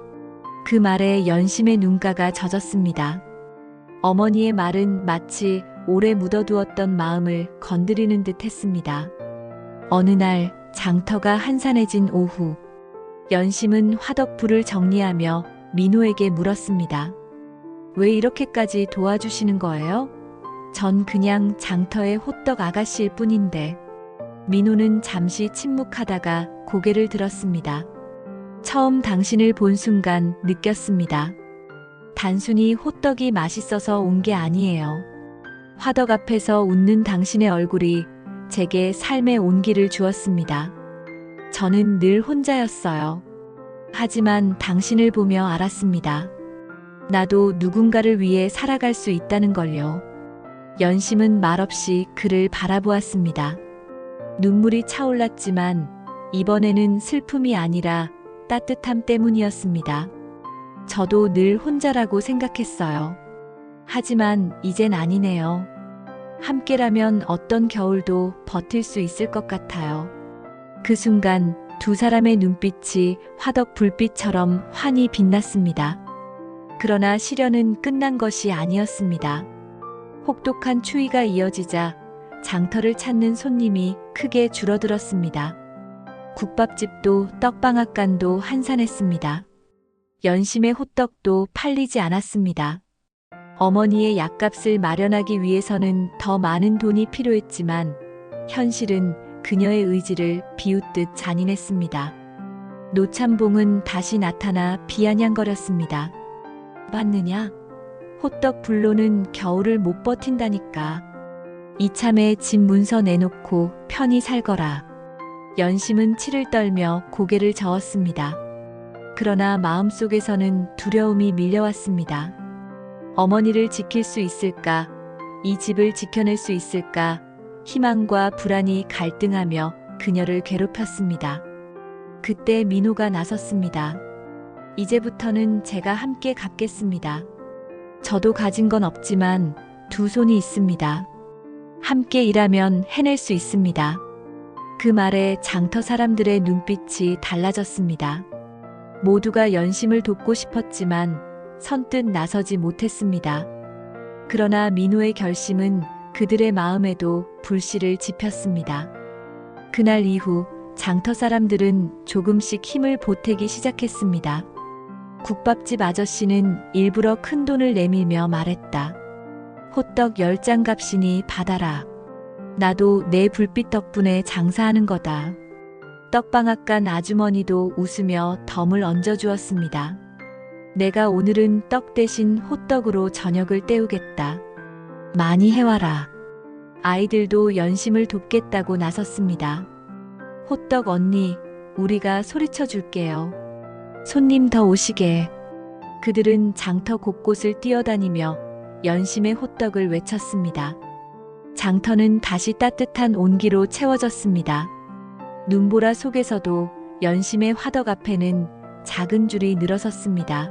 그 말에 연심의 눈가가 젖었습니다. 어머니의 말은 마치 오래 묻어두었던 마음을 건드리는 듯 했습니다. 어느 날 장터가 한산해진 오후, 연심은 화덕불을 정리하며 민호에게 물었습니다. 왜 이렇게까지 도와주시는 거예요? 전 그냥 장터의 호떡 아가씨일 뿐인데. 민호는 잠시 침묵하다가 고개를 들었습니다. 처음 당신을 본 순간 느꼈습니다. 단순히 호떡이 맛있어서 온 게 아니에요. 화덕 앞에서 웃는 당신의 얼굴이 제게 삶의 온기를 주었습니다. 저는 늘 혼자였어요. 하지만 당신을 보며 알았습니다. 나도 누군가를 위해 살아갈 수 있다는 걸요. 연심은 말없이 그를 바라보았습니다. 눈물이 차올랐지만 이번에는 슬픔이 아니라 따뜻함 때문이었습니다. 저도 늘 혼자라고 생각했어요. 하지만 이젠 아니네요. 함께라면 어떤 겨울도 버틸 수 있을 것 같아요. 그 순간 두 사람의 눈빛이 화덕 불빛처럼 환히 빛났습니다. 그러나 시련은 끝난 것이 아니었습니다. 혹독한 추위가 이어지자 장터를 찾는 손님이 크게 줄어들었습니다. 국밥집도 떡방앗간도 한산했습니다. 연심의 호떡도 팔리지 않았습니다. 어머니의 약값을 마련하기 위해서는 더 많은 돈이 필요했지만 현실은 그녀의 의지를 비웃듯 잔인했습니다. 노참봉은 다시 나타나 비아냥거렸습니다. 봤느냐? 호떡 불로는 겨울을 못 버틴다니까. 이참에 집 문서 내놓고 편히 살거라. 연심은 치를 떨며 고개를 저었습니다. 그러나 마음속에서는 두려움이 밀려왔습니다. 어머니를 지킬 수 있을까? 이 집을 지켜낼 수 있을까? 희망과 불안이 갈등하며 그녀를 괴롭혔습니다. 그때 민호가 나섰습니다. 이제부터는 제가 함께 갚겠습니다. 저도 가진 건 없지만 두 손이 있습니다. 함께 일하면 해낼 수 있습니다. 그 말에 장터 사람들의 눈빛이 달라졌습니다. 모두가 연심을 돕고 싶었지만 선뜻 나서지 못했습니다. 그러나 민호의 결심은 그들의 마음에도 불씨를 지폈습니다. 그날 이후 장터 사람들은 조금씩 힘을 보태기 시작했습니다. 국밥집 아저씨는 일부러 큰 돈을 내밀며 말했다. 호떡 10장 값이니 받아라. 나도 내 불빛 덕분에 장사하는 거다. 떡방앗간 아주머니도 웃으며 덤을 얹어주었습니다. 내가 오늘은 떡 대신 호떡으로 저녁을 때우겠다. 많이 해와라. 아이들도 연심을 돕겠다고 나섰습니다. 호떡 언니, 우리가 소리쳐 줄게요. 손님 더 오시게. 그들은 장터 곳곳을 뛰어다니며 연심의 호떡을 외쳤습니다. 장터는 다시 따뜻한 온기로 채워졌습니다. 눈보라 속에서도 연심의 화덕 앞에는 작은 줄이 늘어섰습니다.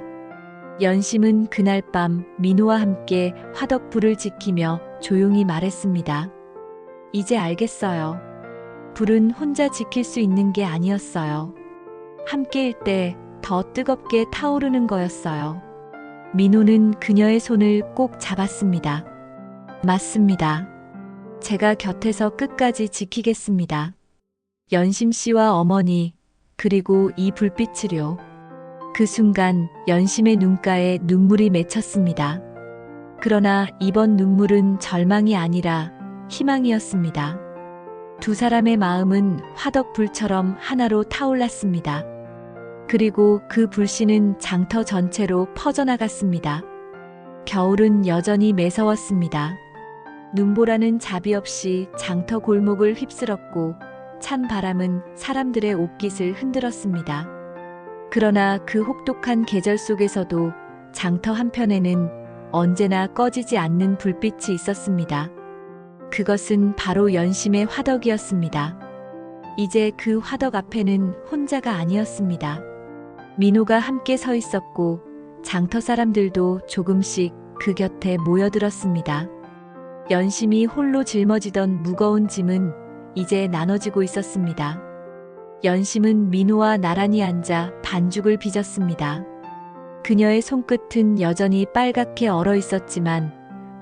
연심은 그날 밤 민호와 함께 화덕불을 지키며 조용히 말했습니다. 이제 알겠어요. 불은 혼자 지킬 수 있는 게 아니었어요. 함께일 때 더 뜨겁게 타오르는 거였어요. 민호는 그녀의 손을 꼭 잡았습니다. 맞습니다. 제가 곁에서 끝까지 지키겠습니다. 연심 씨와 어머니, 그리고 이 불빛을요. 그 순간 연심의 눈가에 눈물이 맺혔습니다. 그러나 이번 눈물은 절망이 아니라 희망이었습니다. 두 사람의 마음은 화덕불처럼 하나로 타올랐습니다. 그리고 그 불씨는 장터 전체로 퍼져나갔습니다. 겨울은 여전히 매서웠습니다. 눈보라는 자비 없이 장터 골목을 휩쓸었고 찬 바람은 사람들의 옷깃을 흔들었습니다. 그러나 그 혹독한 계절 속에서도 장터 한편에는 언제나 꺼지지 않는 불빛이 있었습니다. 그것은 바로 연심의 화덕이었습니다. 이제 그 화덕 앞에는 혼자가 아니었습니다. 민호가 함께 서 있었고 장터 사람들도 조금씩 그 곁에 모여들었습니다. 연심이 홀로 짊어지던 무거운 짐은 이제 나눠지고 있었습니다. 연심은 민호와 나란히 앉아 반죽을 빚었습니다. 그녀의 손끝은 여전히 빨갛게 얼어 있었지만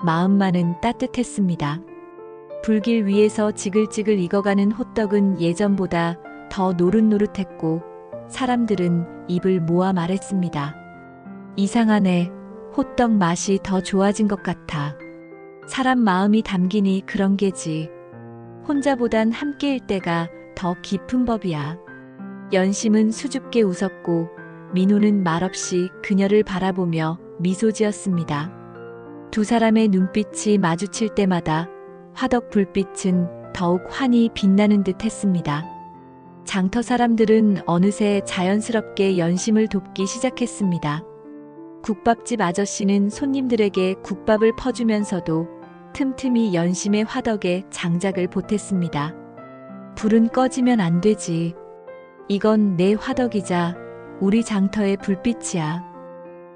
마음만은 따뜻했습니다. 불길 위에서 지글지글 익어가는 호떡은 예전보다 더 노릇노릇했고 사람들은 입을 모아 말했습니다. 이상하네. 호떡 맛이 더 좋아진 것 같아. 사람 마음이 담기니 그런 게지. 혼자보단 함께일 때가 더 깊은 법이야. 연심은 수줍게 웃었고 민호는 말없이 그녀를 바라보며 미소 지었습니다. 두 사람의 눈빛이 마주칠 때마다 화덕 불빛은 더욱 환히 빛나는 듯 했습니다. 장터 사람들은 어느새 자연스럽게 연심을 돕기 시작했습니다. 국밥집 아저씨는 손님들에게 국밥을 퍼주면서도 틈틈이 연심의 화덕에 장작을 보탰습니다. 불은 꺼지면 안 되지. 이건 내 화덕이자 우리 장터의 불빛이야.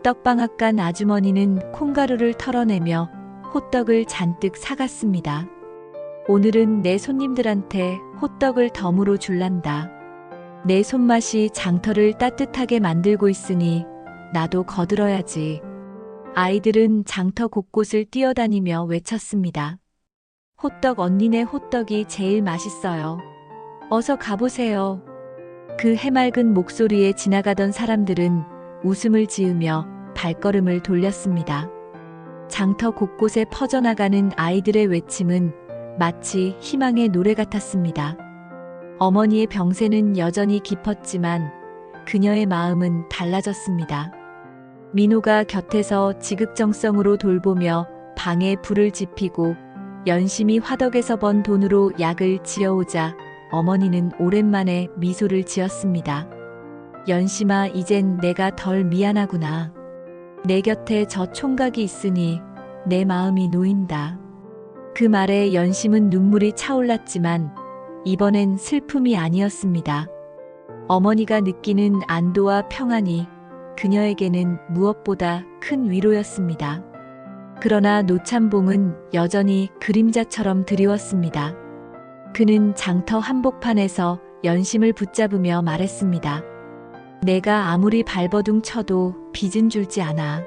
떡방앗간 아주머니는 콩가루를 털어내며 호떡을 잔뜩 사갔습니다. 오늘은 내 손님들한테 호떡을 덤으로 줄란다. 내 손맛이 장터를 따뜻하게 만들고 있으니 나도 거들어야지. 아이들은 장터 곳곳을 뛰어다니며 외쳤습니다. 호떡 언니네 호떡이 제일 맛있어요. 어서 가보세요. 그 해맑은 목소리에 지나가던 사람들은 웃음을 지으며 발걸음을 돌렸습니다. 장터 곳곳에 퍼져나가는 아이들의 외침은 마치 희망의 노래 같았습니다. 어머니의 병세는 여전히 깊었지만 그녀의 마음은 달라졌습니다. 민호가 곁에서 지극정성으로 돌보며 방에 불을 지피고 연심이 화덕에서 번 돈으로 약을 지어오자 어머니는 오랜만에 미소를 지었습니다. 연심아, 이젠 내가 덜 미안하구나. 내 곁에 저 총각이 있으니 내 마음이 놓인다. 그 말에 연심은 눈물이 차올랐지만 이번엔 슬픔이 아니었습니다. 어머니가 느끼는 안도와 평안이 그녀에게는 무엇보다 큰 위로였습니다. 그러나 노참봉은 여전히 그림자처럼 드리웠습니다. 그는 장터 한복판에서 연심을 붙잡으며 말했습니다. 내가 아무리 발버둥 쳐도 빚은 줄지 않아.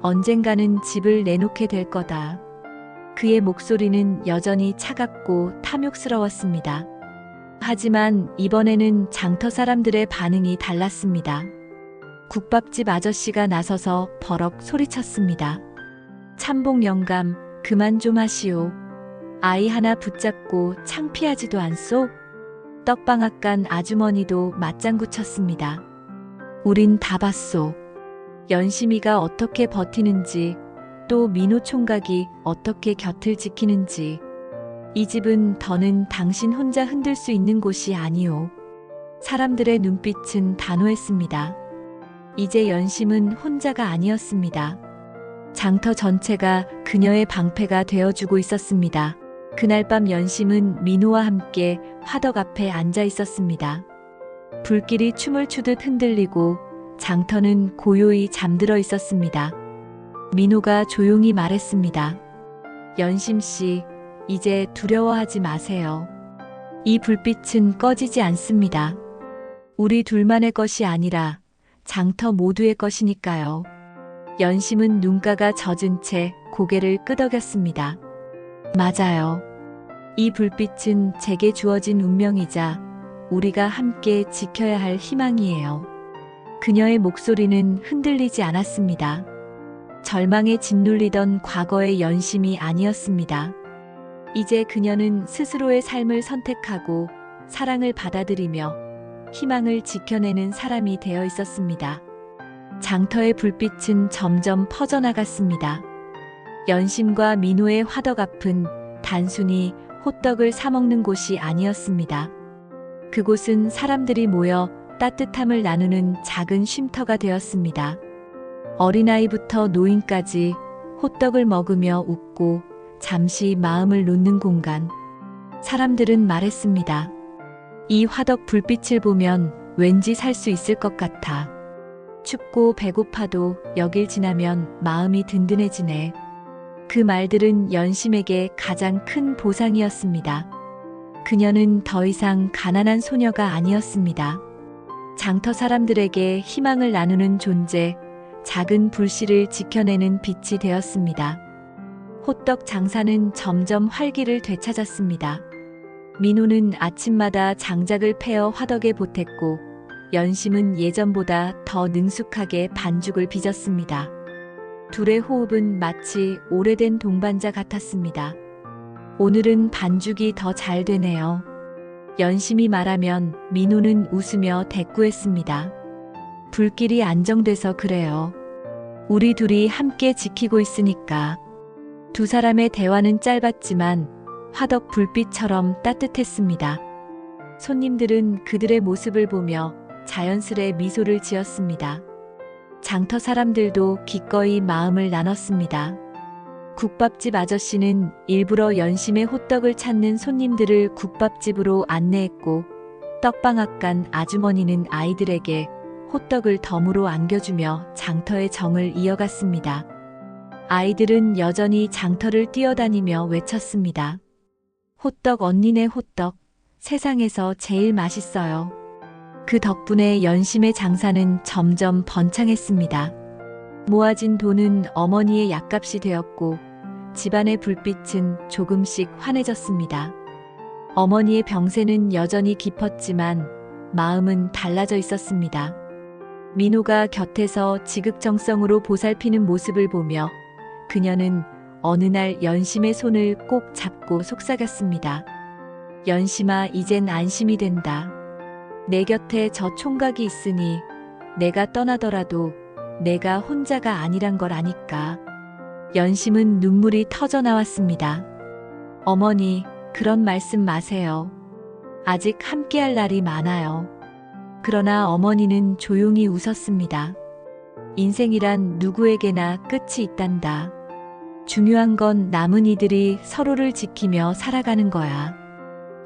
언젠가는 집을 내놓게 될 거다. 그의 목소리는 여전히 차갑고 탐욕스러웠습니다. 하지만 이번에는 장터 사람들의 반응이 달랐습니다. 국밥집 아저씨가 나서서 버럭 소리쳤습니다. 참봉 영감, 그만 좀 하시오. 아이 하나 붙잡고 창피하지도 않소? 떡방앗간 아주머니도 맞장구 쳤습니다. 우린 다 봤소. 연심이가 어떻게 버티는지, 또 민호 총각이 어떻게 곁을 지키는지. 이 집은 더는 당신 혼자 흔들 수 있는 곳이 아니오. 사람들의 눈빛은 단호했습니다. 이제 연심은 혼자가 아니었습니다. 장터 전체가 그녀의 방패가 되어주고 있었습니다. 그날 밤 연심은 민호와 함께 화덕 앞에 앉아 있었습니다. 불길이 춤을 추듯 흔들리고 장터는 고요히 잠들어 있었습니다. 민호가 조용히 말했습니다. 연심 씨, 이제 두려워하지 마세요. 이 불빛은 꺼지지 않습니다. 우리 둘만의 것이 아니라 장터 모두의 것이니까요. 연심은 눈가가 젖은 채 고개를 끄덕였습니다. 맞아요. 이 불빛은 제게 주어진 운명이자 우리가 함께 지켜야 할 희망이에요. 그녀의 목소리는 흔들리지 않았습니다. 절망에 짓눌리던 과거의 연심이 아니었습니다. 이제 그녀는 스스로의 삶을 선택하고 사랑을 받아들이며 희망을 지켜내는 사람이 되어 있었습니다. 장터의 불빛은 점점 퍼져나갔습니다. 연심과 민호의 화덕 앞은 단순히 호떡을 사먹는 곳이 아니었습니다. 그곳은 사람들이 모여 따뜻함을 나누는 작은 쉼터가 되었습니다. 어린아이부터 노인까지 호떡을 먹으며 웃고 잠시 마음을 놓는 공간. 사람들은 말했습니다. 이 화덕 불빛을 보면 왠지 살 수 있을 것 같아. 춥고 배고파도 여길 지나면 마음이 든든해지네. 그 말들은 연심에게 가장 큰 보상이었습니다. 그녀는 더 이상 가난한 소녀가 아니었습니다. 장터 사람들에게 희망을 나누는 존재, 작은 불씨를 지켜내는 빛이 되었습니다. 호떡 장사는 점점 활기를 되찾았습니다. 민호는 아침마다 장작을 패어 화덕에 보탰고 연심은 예전보다 더 능숙하게 반죽을 빚었습니다. 둘의 호흡은 마치 오래된 동반자 같았습니다. 오늘은 반죽이 더 잘 되네요. 연심이 말하면 민호는 웃으며 대꾸했습니다. 불길이 안정돼서 그래요. 우리 둘이 함께 지키고 있으니까. 두 사람의 대화는 짧았지만 화덕 불빛처럼 따뜻했습니다. 손님들은 그들의 모습을 보며 자연스레 미소를 지었습니다. 장터 사람들도 기꺼이 마음을 나눴습니다. 국밥집 아저씨는 일부러 연심의 호떡을 찾는 손님들을 국밥집으로 안내했고, 떡방앗간 아주머니는 아이들에게 호떡을 덤으로 안겨주며 장터의 정을 이어갔습니다. 아이들은 여전히 장터를 뛰어다니며 외쳤습니다. 호떡 언니네 호떡, 세상에서 제일 맛있어요. 그 덕분에 연심의 장사는 점점 번창했습니다. 모아진 돈은 어머니의 약값이 되었고, 집안의 불빛은 조금씩 환해졌습니다. 어머니의 병세는 여전히 깊었지만 마음은 달라져 있었습니다. 민호가 곁에서 지극정성으로 보살피는 모습을 보며 그녀는 어느 날 연심의 손을 꼭 잡고 속삭였습니다. 연심아, 이젠 안심이 된다. 내 곁에 저 총각이 있으니 내가 떠나더라도 내가 혼자가 아니란 걸 아니까. 연심은 눈물이 터져 나왔습니다. 어머니, 그런 말씀 마세요. 아직 함께할 날이 많아요. 그러나 어머니는 조용히 웃었습니다. 인생이란 누구에게나 끝이 있단다. 중요한 건 남은 이들이 서로를 지키며 살아가는 거야.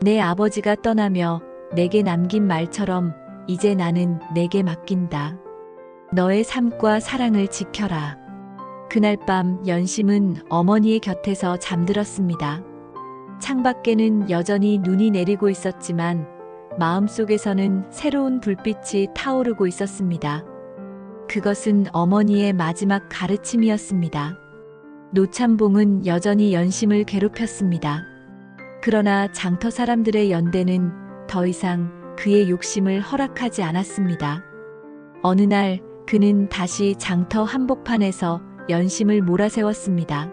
내 아버지가 떠나며 내게 남긴 말처럼 이제 나는 내게 맡긴다. 너의 삶과 사랑을 지켜라. 그날 밤 연심은 어머니의 곁에서 잠들었습니다. 창밖에는 여전히 눈이 내리고 있었지만 마음속에서는 새로운 불빛이 타오르고 있었습니다. 그것은 어머니의 마지막 가르침이었습니다. 노참봉은 여전히 연심을 괴롭혔습니다. 그러나 장터 사람들의 연대는 더 이상 그의 욕심을 허락하지 않았습니다. 어느 날 그는 다시 장터 한복판에서 연심을 몰아세웠습니다.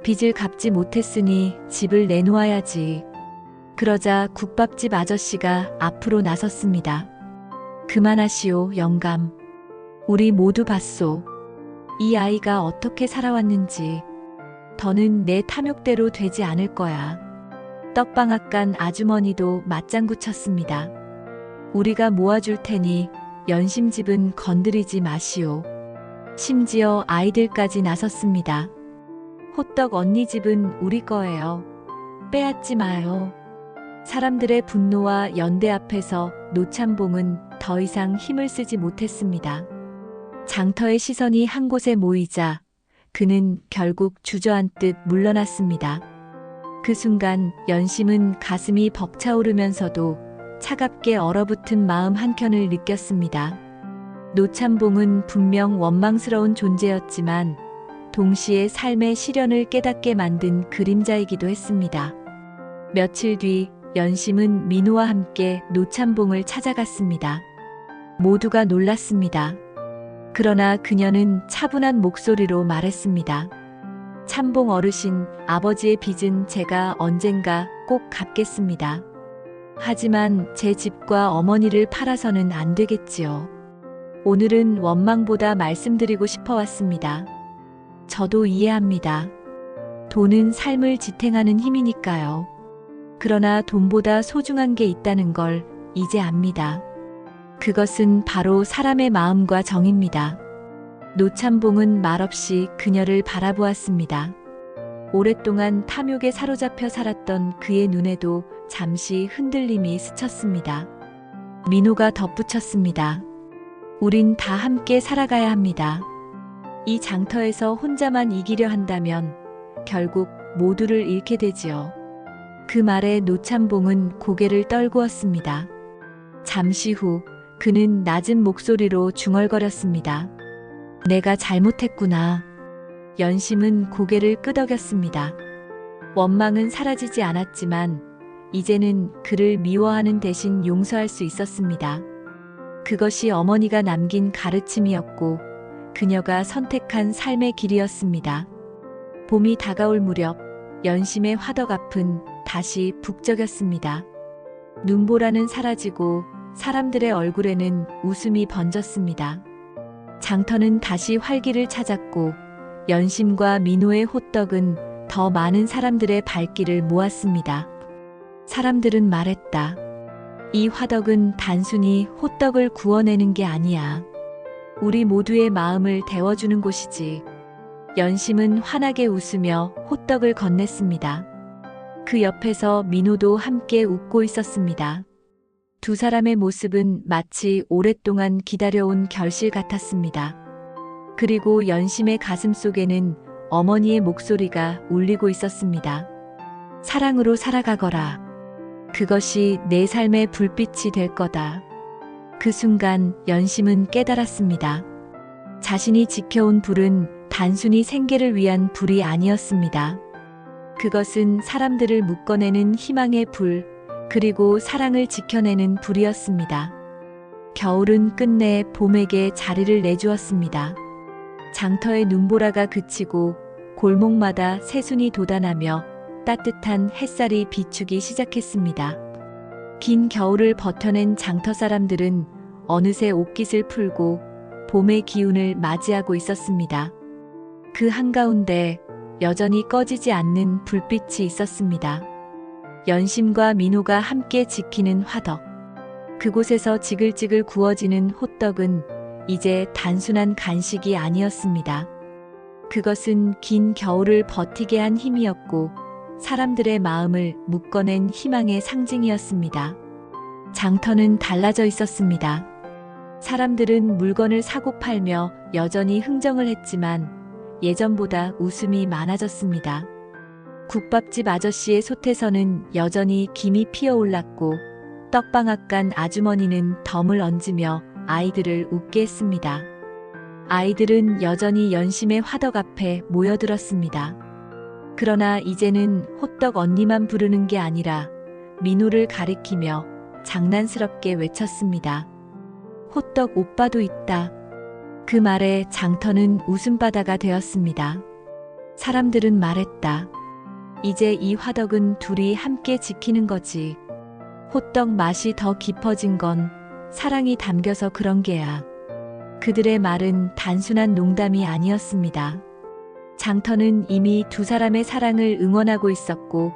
빚을 갚지 못했으니 집을 내놓아야지. 그러자 국밥집 아저씨가 앞으로 나섰습니다. 그만하시오, 영감. 우리 모두 봤소. 이 아이가 어떻게 살아왔는지. 더는 내 탐욕대로 되지 않을 거야. 떡방앗간 아주머니도 맞장구 쳤습니다. 우리가 모아줄 테니 연심집은 건드리지 마시오. 심지어 아이들까지 나섰습니다. 호떡 언니 집은 우리 거예요. 빼앗지 마요. 사람들의 분노와 연대 앞에서 노참봉은 더 이상 힘을 쓰지 못했습니다. 장터의 시선이 한 곳에 모이자 그는 결국 주저앉듯 물러났습니다. 그 순간 연심은 가슴이 벅차오르면서도 차갑게 얼어붙은 마음 한켠을 느꼈습니다. 노참봉은 분명 원망스러운 존재였지만 동시에 삶의 시련을 깨닫게 만든 그림자이기도 했습니다. 며칠 뒤 연심은 민호와 함께 노참봉을 찾아갔습니다. 모두가 놀랐습니다. 그러나 그녀는 차분한 목소리로 말했습니다. 참봉 어르신, 아버지의 빚은 제가 언젠가 꼭 갚겠습니다. 하지만 제 집과 어머니를 팔아서는 안 되겠지요. 오늘은 원망보다 말씀드리고 싶어 왔습니다. 저도 이해합니다. 돈은 삶을 지탱하는 힘이니까요. 그러나 돈보다 소중한 게 있다는 걸 이제 압니다. 그것은 바로 사람의 마음과 정입니다. 노참봉은 말없이 그녀를 바라보았습니다. 오랫동안 탐욕에 사로잡혀 살았던 그의 눈에도 잠시 흔들림이 스쳤습니다. 민호가 덧붙였습니다. 우린 다 함께 살아가야 합니다. 이 장터에서 혼자만 이기려 한다면 결국 모두를 잃게 되지요. 그 말에 노참봉은 고개를 떨구었습니다. 잠시 후 그는 낮은 목소리로 중얼거렸습니다. 내가 잘못했구나. 연심은 고개를 끄덕였습니다. 원망은 사라지지 않았지만 이제는 그를 미워하는 대신 용서할 수 있었습니다. 그것이 어머니가 남긴 가르침이었고 그녀가 선택한 삶의 길이었습니다. 봄이 다가올 무렵 연심의 화덕 앞은 다시 북적였습니다. 눈보라는 사라지고 사람들의 얼굴에는 웃음이 번졌습니다. 장터는 다시 활기를 찾았고 연심과 민호의 호떡은 더 많은 사람들의 발길을 모았습니다. 사람들은 말했다. 이 화덕은 단순히 호떡을 구워내는 게 아니야. 우리 모두의 마음을 데워주는 곳이지. 연심은 환하게 웃으며 호떡을 건넸습니다. 그 옆에서 민호도 함께 웃고 있었습니다. 두 사람의 모습은 마치 오랫동안 기다려온 결실 같았습니다. 그리고 연심의 가슴 속에는 어머니의 목소리가 울리고 있었습니다. 사랑으로 살아가거라. 그것이 내 삶의 불빛이 될 거다. 그 순간 연심은 깨달았습니다. 자신이 지켜온 불은 단순히 생계를 위한 불이 아니었습니다. 그것은 사람들을 묶어내는 희망의 불, 그리고 사랑을 지켜내는 불이었습니다. 겨울은 끝내 봄에게 자리를 내주었습니다. 장터의 눈보라가 그치고 골목마다 새순이 돋아나며 따뜻한 햇살이 비추기 시작했습니다. 긴 겨울을 버텨낸 장터 사람들은 어느새 옷깃을 풀고 봄의 기운을 맞이하고 있었습니다. 그 한가운데 여전히 꺼지지 않는 불빛이 있었습니다. 연심과 민호가 함께 지키는 화덕. 그곳에서 지글지글 구워지는 호떡은 이제 단순한 간식이 아니었습니다. 그것은 긴 겨울을 버티게 한 힘이었고 사람들의 마음을 묶어낸 희망의 상징이었습니다. 장터는 달라져 있었습니다. 사람들은 물건을 사고 팔며 여전히 흥정을 했지만 예전보다 웃음이 많아졌습니다. 국밥집 아저씨의 솥에서는 여전히 김이 피어올랐고 떡방앗간 아주머니는 덤을 얹으며 아이들을 웃게 했습니다. 아이들은 여전히 연심의 화덕 앞에 모여들었습니다. 그러나 이제는 호떡 언니만 부르는 게 아니라 민호를 가리키며 장난스럽게 외쳤습니다. 호떡 오빠도 있다. 그 말에 장터는 웃음바다가 되었습니다. 사람들은 말했다. 이제 이 화덕은 둘이 함께 지키는 거지. 호떡 맛이 더 깊어진 건 사랑이 담겨서 그런 게야. 그들의 말은 단순한 농담이 아니었습니다. 장터는 이미 두 사람의 사랑을 응원하고 있었고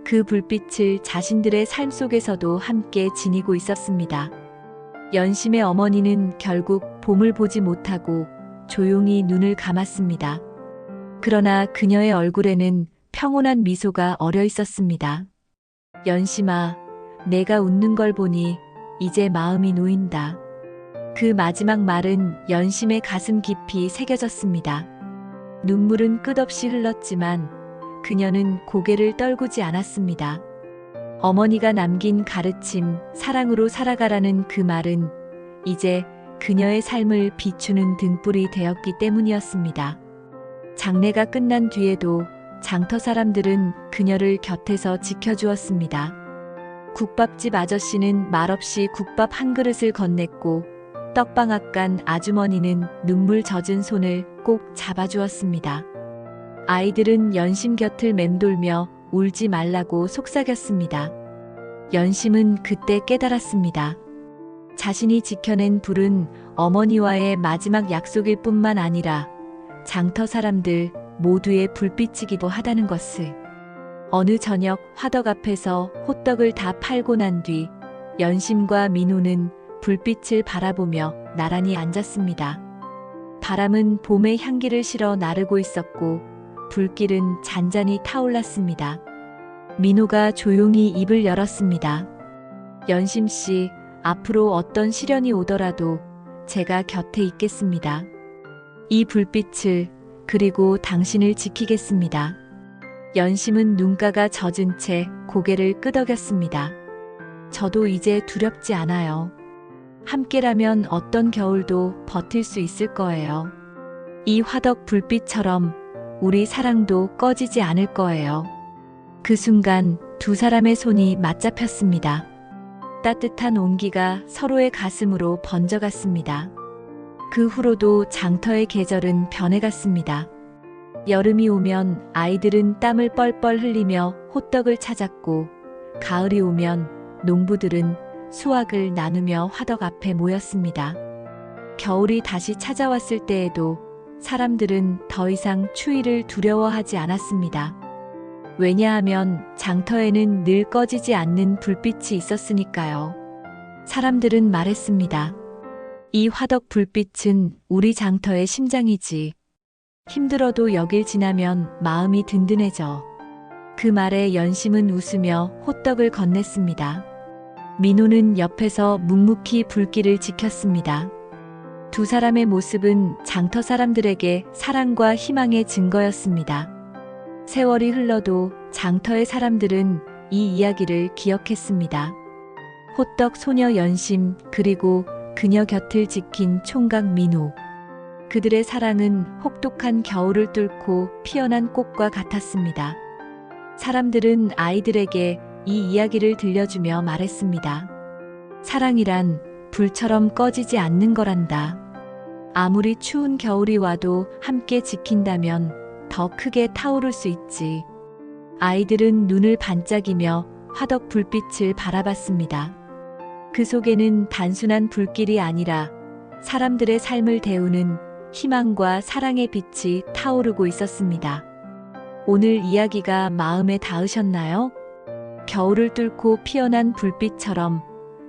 그 불빛을 자신들의 삶 속에서도 함께 지니고 있었습니다. 연심의 어머니는 결국 봄을 보지 못하고 조용히 눈을 감았습니다. 그러나 그녀의 얼굴에는 평온한 미소가 어려 있었습니다. 연심아, 내가 웃는 걸 보니 이제 마음이 놓인다. 그 마지막 말은 연심의 가슴 깊이 새겨졌습니다. 눈물은 끝없이 흘렀지만 그녀는 고개를 떨구지 않았습니다. 어머니가 남긴 가르침, 사랑으로 살아가라는 그 말은 이제 그녀의 삶을 비추는 등불이 되었기 때문이었습니다. 장례가 끝난 뒤에도 장터 사람들은 그녀를 곁에서 지켜주었습니다. 국밥집 아저씨는 말없이 국밥 한 그릇을 건넸고 떡방앗간 아주머니는 눈물 젖은 손을 꼭 잡아주었습니다. 아이들은 연심 곁을 맴돌며 울지 말라고 속삭였습니다. 연심은 그때 깨달았습니다. 자신이 지켜낸 불은 어머니와의 마지막 약속일 뿐만 아니라 장터 사람들 모두의 불빛이기도 하다는 것을. 어느 저녁 화덕 앞에서 호떡을 다 팔고 난 뒤 연심과 민호는 불빛을 바라보며 나란히 앉았습니다. 바람은 봄의 향기를 실어 나르고 있었고 불길은 잔잔히 타올랐습니다. 민호가 조용히 입을 열었습니다. 연심 씨, 앞으로 어떤 시련이 오더라도 제가 곁에 있겠습니다. 이 불빛을 그리고 당신을 지키겠습니다. 연심은 눈가가 젖은 채 고개를 끄덕였습니다. 저도 이제 두렵지 않아요. 함께라면 어떤 겨울도 버틸 수 있을 거예요. 이 화덕 불빛처럼 우리 사랑도 꺼지지 않을 거예요. 그 순간 두 사람의 손이 맞잡혔습니다. 따뜻한 온기가 서로의 가슴으로 번져갔습니다. 그 후로도 장터의 계절은 변해갔습니다. 여름이 오면 아이들은 땀을 뻘뻘 흘리며 호떡을 찾았고 가을이 오면 농부들은 수확을 나누며 화덕 앞에 모였습니다. 겨울이 다시 찾아왔을 때에도 사람들은 더 이상 추위를 두려워하지 않았습니다. 왜냐하면 장터에는 늘 꺼지지 않는 불빛이 있었으니까요. 사람들은 말했습니다. 이 화덕 불빛은 우리 장터의 심장이지. 힘들어도 여길 지나면 마음이 든든해져. 그 말에 연심은 웃으며 호떡을 건넸습니다. 민호는 옆에서 묵묵히 불길을 지켰습니다. 두 사람의 모습은 장터 사람들에게 사랑과 희망의 증거였습니다. 세월이 흘러도 장터의 사람들은 이 이야기를 기억했습니다. 호떡 소녀 연심 그리고 그녀 곁을 지킨 총각 민호. 그들의 사랑은 혹독한 겨울을 뚫고 피어난 꽃과 같았습니다. 사람들은 아이들에게 이 이야기를 들려주며 말했습니다. 사랑이란 불처럼 꺼지지 않는 거란다. 아무리 추운 겨울이 와도 함께 지킨다면 더 크게 타오를 수 있지. 아이들은 눈을 반짝이며 화덕 불빛을 바라봤습니다. 그 속에는 단순한 불길이 아니라 사람들의 삶을 데우는 희망과 사랑의 빛이 타오르고 있었습니다. 오늘 이야기가 마음에 닿으셨나요? 겨울을 뚫고 피어난 불빛처럼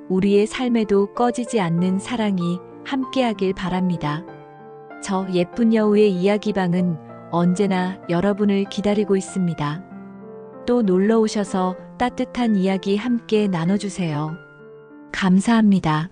우리의 삶에도 꺼지지 않는 사랑이 함께하길 바랍니다. 저 예쁜 여우의 이야기방은 언제나 여러분을 기다리고 있습니다. 또 놀러 오셔서 따뜻한 이야기 함께 나눠주세요. 감사합니다.